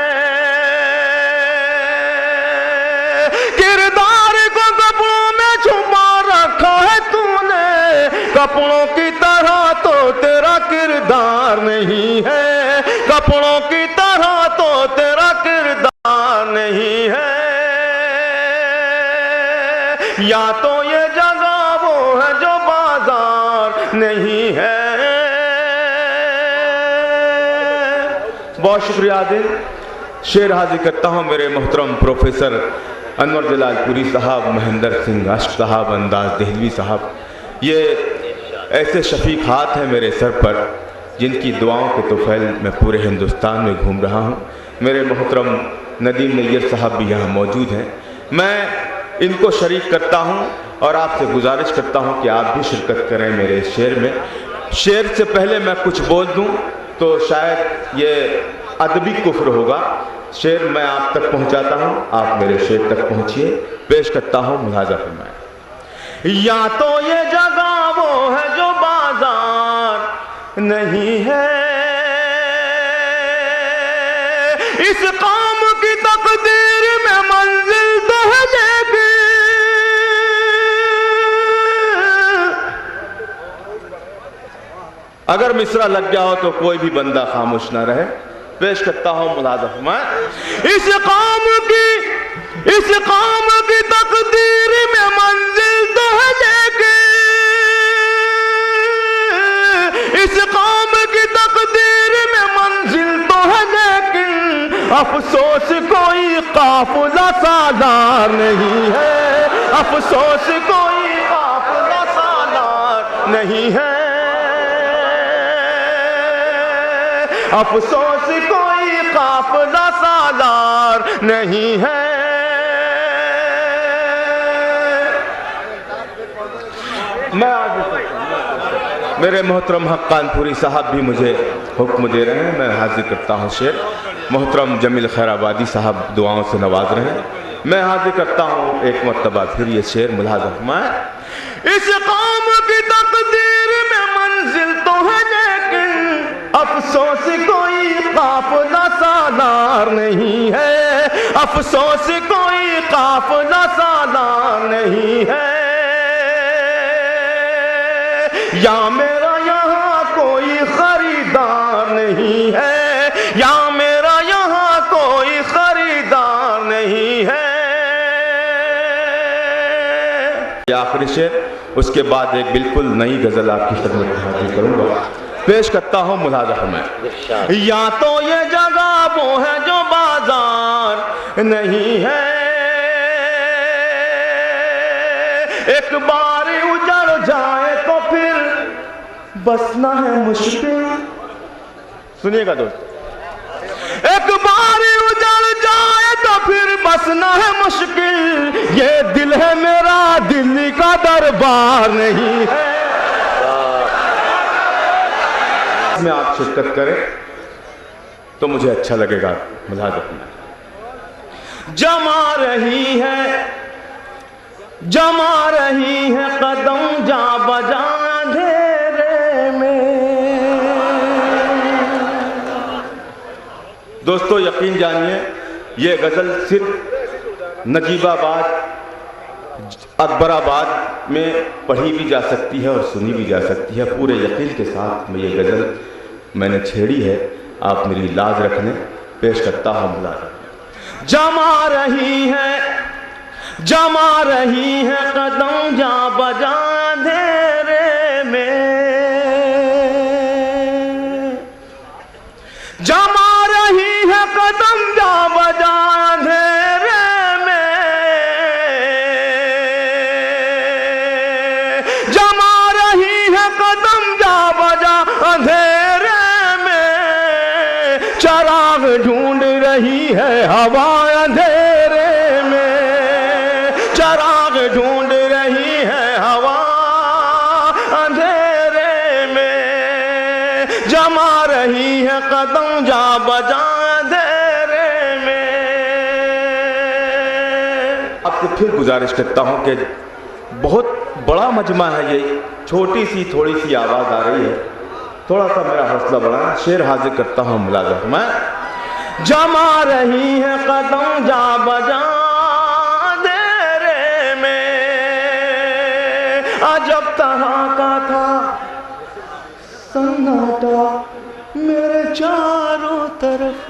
किरदार को कपड़ों में छुपा रखा है तूने, कपड़ों की तरह तो तेरा किरदार नहीं है, कपड़ों की तरह तो तेरा किरदार नहीं है। या तो ये जगह वो है जो बाजार नहीं है। बहुत शुक्रिया आदिल। शेर हाजिर करता हूँ मेरे मोहतरम प्रोफेसर अनवर जलालपुरी साहब, महेंद्र सिंह अश्क साहब, अंदाज दहलवी साहब, ये ऐसे शफीक हाथ हैं मेरे सर पर जिनकी दुआओं के तोफ़ैल मैं पूरे हिंदुस्तान में घूम रहा हूँ। मेरे मोहतरम नदीम नैयर साहब भी यहाँ मौजूद हैं। मैं इनको शरीक करता हूँ और आपसे गुजारिश करता हूँ कि आप भी शिरकत करें मेरे शेर में। शेर से पहले मैं कुछ बोल दूँ तो शायद ये अदबी कुफ्र होगा। शेर मैं आप तक पहुँचाता हूँ, आप मेरे शेर तक पहुँचिए। पेश करता हूँ, मुलाजा फरमाएं। या तो ये जगह वो है जो बाजार नहीं है, इस काम की तकदीर में मंजिल तो है लेकिन अगर मिसरा लग गया हो तो कोई भी बंदा खामोश ना रहे। पेश करता हूं मुलाजा फरमाएं। इस काम की तकदीर में मंजिल तो है लेकिन, इस काम की तकदीर में मंजिल तो है लेकिन, अफसोस कोई काफिला सालार नहीं है, अफसोस कोई काफिला सालार नहीं है, अफसोस कोई काफिला सालार नहीं है। मैं मेरे मोहतरम हक्कानपुरी साहब भी मुझे हुक्म दे रहे हैं, मैं हाजिर करता हूँ शेर। मोहतरम जमील खैराबादी साहब दुआओं से नवाज रहे हैं। मैं हाजिर करता हूँ एक मरतबा फिर ये शेर, मुलाजा फरमाएं। इस काम की तकदीर में मंजिल तो है लेकिन, अफसोस कोई काफिला सालार नहीं है, अफसोस कोई काफिला सालार नहीं है। या मेरा यहाँ कोई खरीदार नहीं है, या मेरा यहाँ कोई खरीदार नहीं है। आखिरी शेर, उसके बाद एक बिल्कुल नई गजल आपकी खिदमत में हाजिर करूंगा। पेश करता हूँ मुलाजा फरमाएं। या तो ये जगह वो है जो बाजार नहीं है, एक बार उजड़ जाए तो फिर बसना है मुश्किल। सुनिएगा दोस्त, एक बार उजड़ जाए तो फिर बसना है मुश्किल, ये दिल है मेरा दिल्ली का दरबार नहीं है। में आप शिरकत करें तो मुझे अच्छा लगेगा। मुलाजा जमा रही है कदम जा बजा अंधेरे में। दोस्तों यकीन जानिए, ये गजल सिर्फ नजीबाबाद अकबराबाद में पढ़ी भी जा सकती है और सुनी भी जा सकती है। पूरे यकीन के साथ मैं ये गजल मैंने छेड़ी है, आप मेरी लाज रखने। पेश करता हूँ मुलाजा। जमा रही है कदम जा बजा अंधेरे में, जमा रही है कदम जा बजा अंधेरे में, जमा रही है कदम जा बजा अंधेरे में, चराग ढूंढ रही है हवा अंधेरे में, चराग ढूंढ रही है हवा अंधेरे में, जमा रही है कदम जा बजा अंधेरे में। अब तो फिर गुजारिश करता हूं कि बहुत बड़ा मजमा है ये, छोटी सी थोड़ी सी आवाज आ रही है, थोड़ा सा मेरा हौसला बढ़ाना। शेर हाजिर करता हूं मुलाजा मैं। जमा रही है कदम जा बजा अंधेरे में, अजब तरह का था सन्नाटा मेरे चारों तरफ,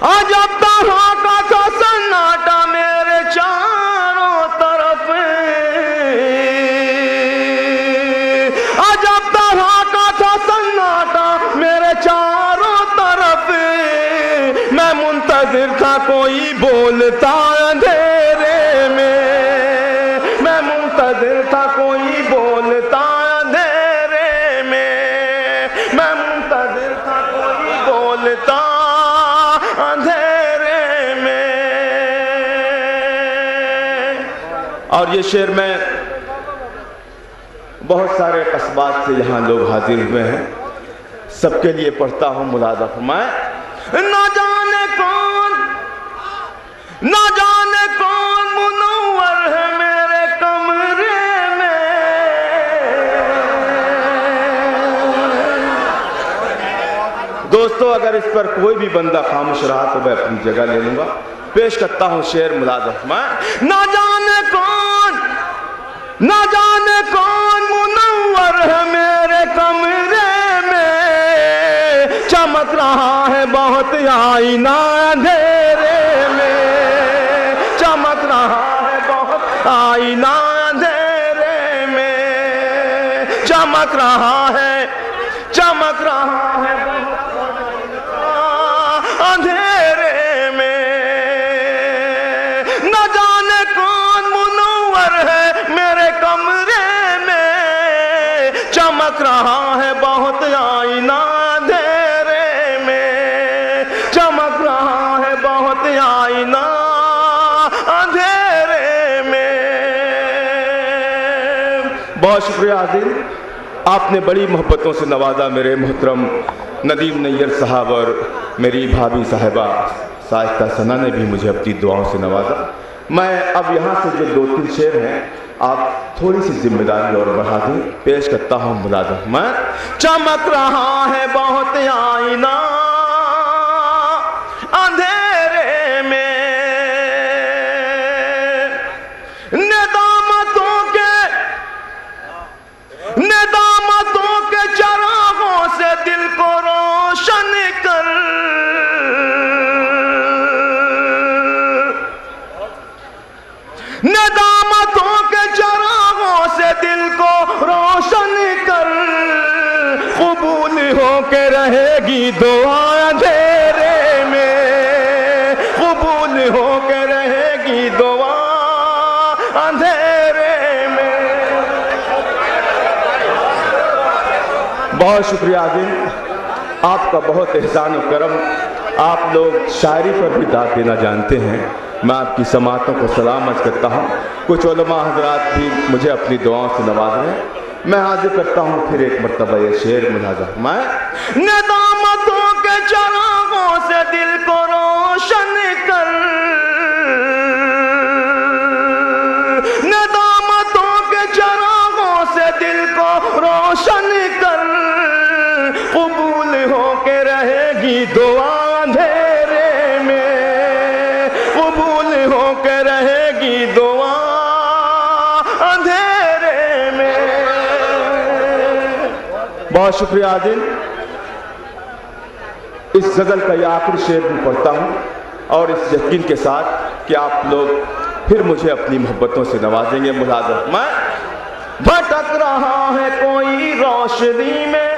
अजब तरह का था सन्नाटा मेरे चारों तरफ, अजब तरह का था सन्नाटा मेरे चारों तरफ, मैं मुंतजिर था कोई बोलता अंधेरे में, मैं और ये शेर मैं बहुत सारे कस्बात से यहाँ लोग हाजिर हुए हैं, सबके लिए पढ़ता हूँ। मुलाजा फरमाए। ना जाने कौन मुनव्वर है मेरे कमरे में, दोस्तों अगर इस पर कोई भी बंदा खामोश रहा तो मैं अपनी जगह ले लूंगा। पेश करता हूं शेर मुलाजा फरमाए। ना जाने कौन मुनव्वर है मेरे कमरे में, चमक रहा है बहुत आईना अंधेरे में, चमक रहा है बहुत आईना अंधेरे में, चमक रहा है अंधेरे में। न जाने कौन मुनव्वर है मेरे कमरे में, चमक रहा है बहुत आईना अंधेरे में, चमक रहा है बहुत आईना अंधेरे में। बहुत शुक्रिया आदिल, आपने बड़ी मोहब्बतों से नवाजा मेरे मोहतरम नदीम नैयर साहब, और मेरी भाभी साहिबा साहिस्ता सना ने भी मुझे अपनी दुआओं से नवाजा। मैं अब यहाँ से जो 2-3 शेर हैं आप थोड़ी सी जिम्मेदारी और बढ़ा दें। पेश करता हूँ मुलाजा। मैं चमक रहा है बहुत आईना अंधेरे में, नेदामतों के चरागों से दिल को रोशन कर, नेदामतों के चरागों से दिल को रोशन कर, कबूल होके रहेगी दुआ अंधेरे में, कबूल होके रहेगी दुआ अंधेरे में। बहुत शुक्रिया आदिल, आपका बहुत एहसान और करम। आप लोग शायरी पर भी दाद देना जानते हैं। मैं आपकी समातों को सलाम अर्ज़ करता हूँ। कुछ उलमा हजरात भी मुझे अपनी दुआओं से नवाज रहे हैं। मैं हाजिर करता हूँ फिर एक मरतबा ये शेर मुलाजा। मैं नेदामतों के चरागों से दिल को रोशन कर, नेदामतों के चरागों से दिल को रोशन कर, कबूल होके रहेगी दुआ अंधेरे में, कबूल होके रहेगी दुआ अंधेरे में। बहुत शुक्रिया आदिल। इस गजल का यह आखिरी शेर भी पढ़ता हूँ और इस यकीन के साथ कि आप लोग फिर मुझे अपनी मोहब्बतों से नवाजेंगे। मुलाजा। मैं भटक रहा है कोई रोशनी में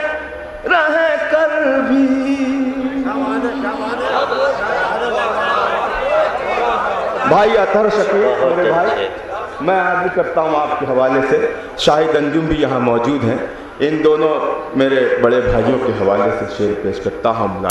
रह कर भी, भाई अतहर शकील मेरे भाई, मैं आगे करता हूँ आपके हवाले से। शाहिद अंजुम भी यहाँ मौजूद हैं। इन दोनों मेरे बड़े भाइयों के हवाले से शेर पेश करता हूँ।